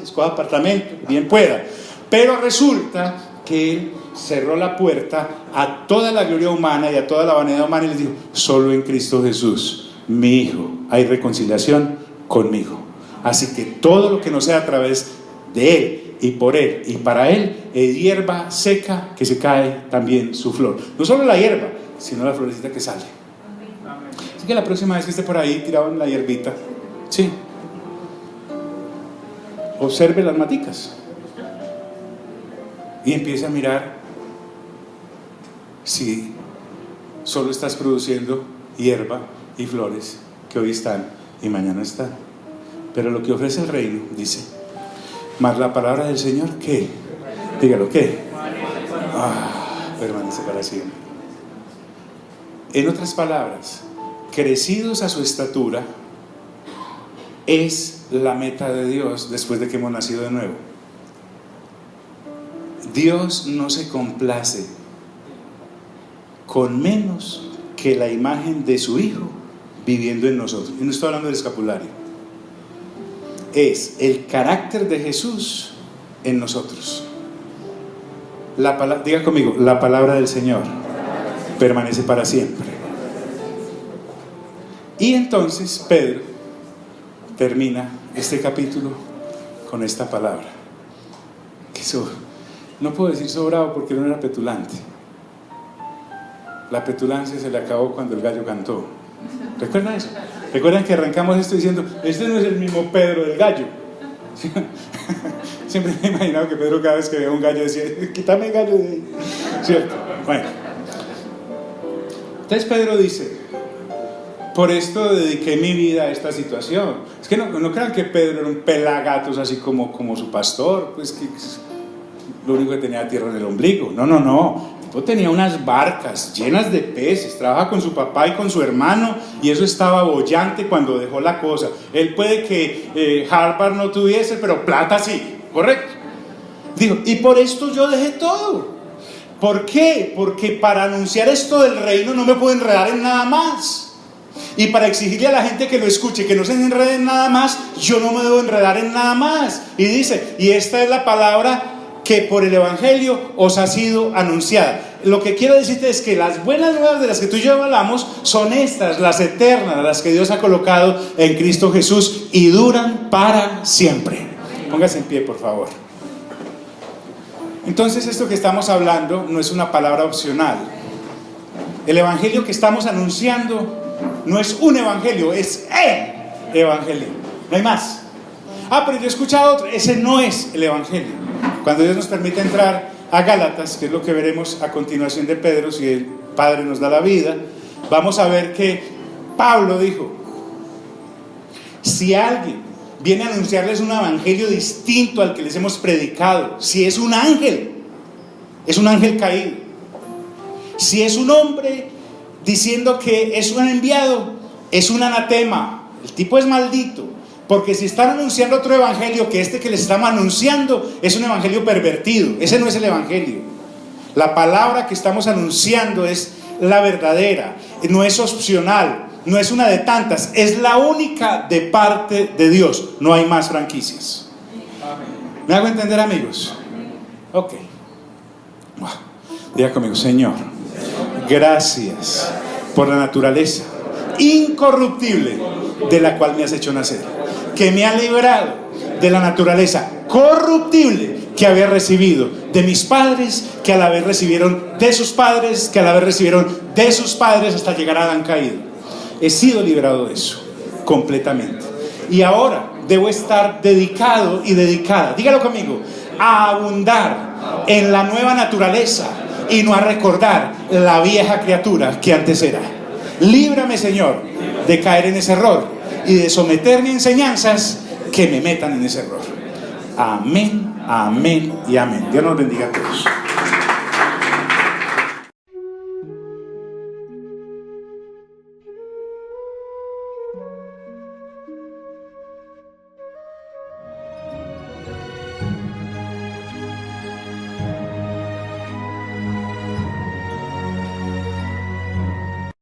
escoja apartamento, bien pueda. Pero resulta que Él cerró la puerta a toda la gloria humana y a toda la vanidad humana y les dijo, solo en Cristo Jesús, mi Hijo, hay reconciliación conmigo. Así que todo lo que no sea a través de Él y por Él y para Él es hierba seca que se cae también su flor. No solo la hierba, sino la florecita que sale. Así que la próxima vez que esté por ahí tirado en la hierbita, sí, observe las maticas y empiece a mirar si solo estás produciendo hierba y flores que hoy están y mañana están. Pero lo que ofrece el reino, dice, más la palabra del Señor, ¿qué? Dígalo, ¿qué? Permanece para siempre. En otras palabras, crecidos a su estatura es la meta de Dios después de que hemos nacido de nuevo. Dios no se complace con menos que la imagen de su Hijo viviendo en nosotros. Y no estoy hablando del escapulario. Es el carácter de Jesús en nosotros. Diga conmigo, la palabra del Señor permanece para siempre. Y entonces Pedro termina este capítulo con esta palabra, que no puedo decir sobrado porque no era petulante. La petulancia se le acabó cuando el gallo cantó. ¿Recuerdan eso? ¿Recuerdan que arrancamos esto diciendo, este no es el mismo Pedro del gallo? Siempre me he imaginado que Pedro cada vez que veía un gallo decía, quítame el gallo de ahí, ¿cierto? Bueno, entonces Pedro dice, por esto dediqué mi vida a esta situación. Es que no crean que Pedro era un pelagatos así como su pastor, pues que lo único que tenía tierra en el ombligo. No. El tipo tenía unas barcas llenas de peces, trabaja con su papá y con su hermano, y eso estaba bollante cuando dejó la cosa. Él puede que Harvard no tuviese, pero plata sí, correcto. Dijo, y por esto yo dejé todo. ¿Por qué? Porque para anunciar esto del reino no me puedo enredar en nada más. Y para exigirle a la gente que lo escuche que no se enrede en nada más, yo no me debo enredar en nada más. Y dice, y esta es la palabra que por el Evangelio os ha sido anunciada. Lo que quiero decirte es que las buenas nuevas de las que tú y yo hablamos son estas, las eternas, las que Dios ha colocado en Cristo Jesús y duran para siempre. Póngase en pie, por favor. Entonces, esto que estamos hablando no es una palabra opcional. El Evangelio que estamos anunciando no es un evangelio, es el evangelio. No hay más. Pero yo he escuchado otro. Ese no es el evangelio. Cuando Dios nos permite entrar a Gálatas, que es lo que veremos a continuación de Pedro, si el Padre nos da la vida, vamos a ver que Pablo dijo, si alguien viene a anunciarles un evangelio distinto al que les hemos predicado, si es un ángel caído, si es un hombre diciendo que es un enviado, es un anatema, el tipo es maldito, porque si están anunciando otro evangelio que este que les estamos anunciando, es un evangelio pervertido. Ese no es el evangelio. La palabra que estamos anunciando es la verdadera, no es opcional, no es una de tantas, es la única de parte de Dios. No hay más franquicias. ¿Me hago entender, amigos? Ok. Diga conmigo, Señor, gracias por la naturaleza incorruptible de la cual me has hecho nacer, que me ha librado de la naturaleza corruptible que había recibido de mis padres, que a la vez recibieron de sus padres, que a la vez recibieron de sus padres hasta llegar a Adán caído. He sido librado de eso completamente, y ahora debo estar dedicado y dedicada, dígalo conmigo, a abundar en la nueva naturaleza y no a recordar la vieja criatura que antes era. Líbrame, Señor, de caer en ese error y de someterme a enseñanzas que me metan en ese error. Amén, amén y amén. Dios nos bendiga a todos.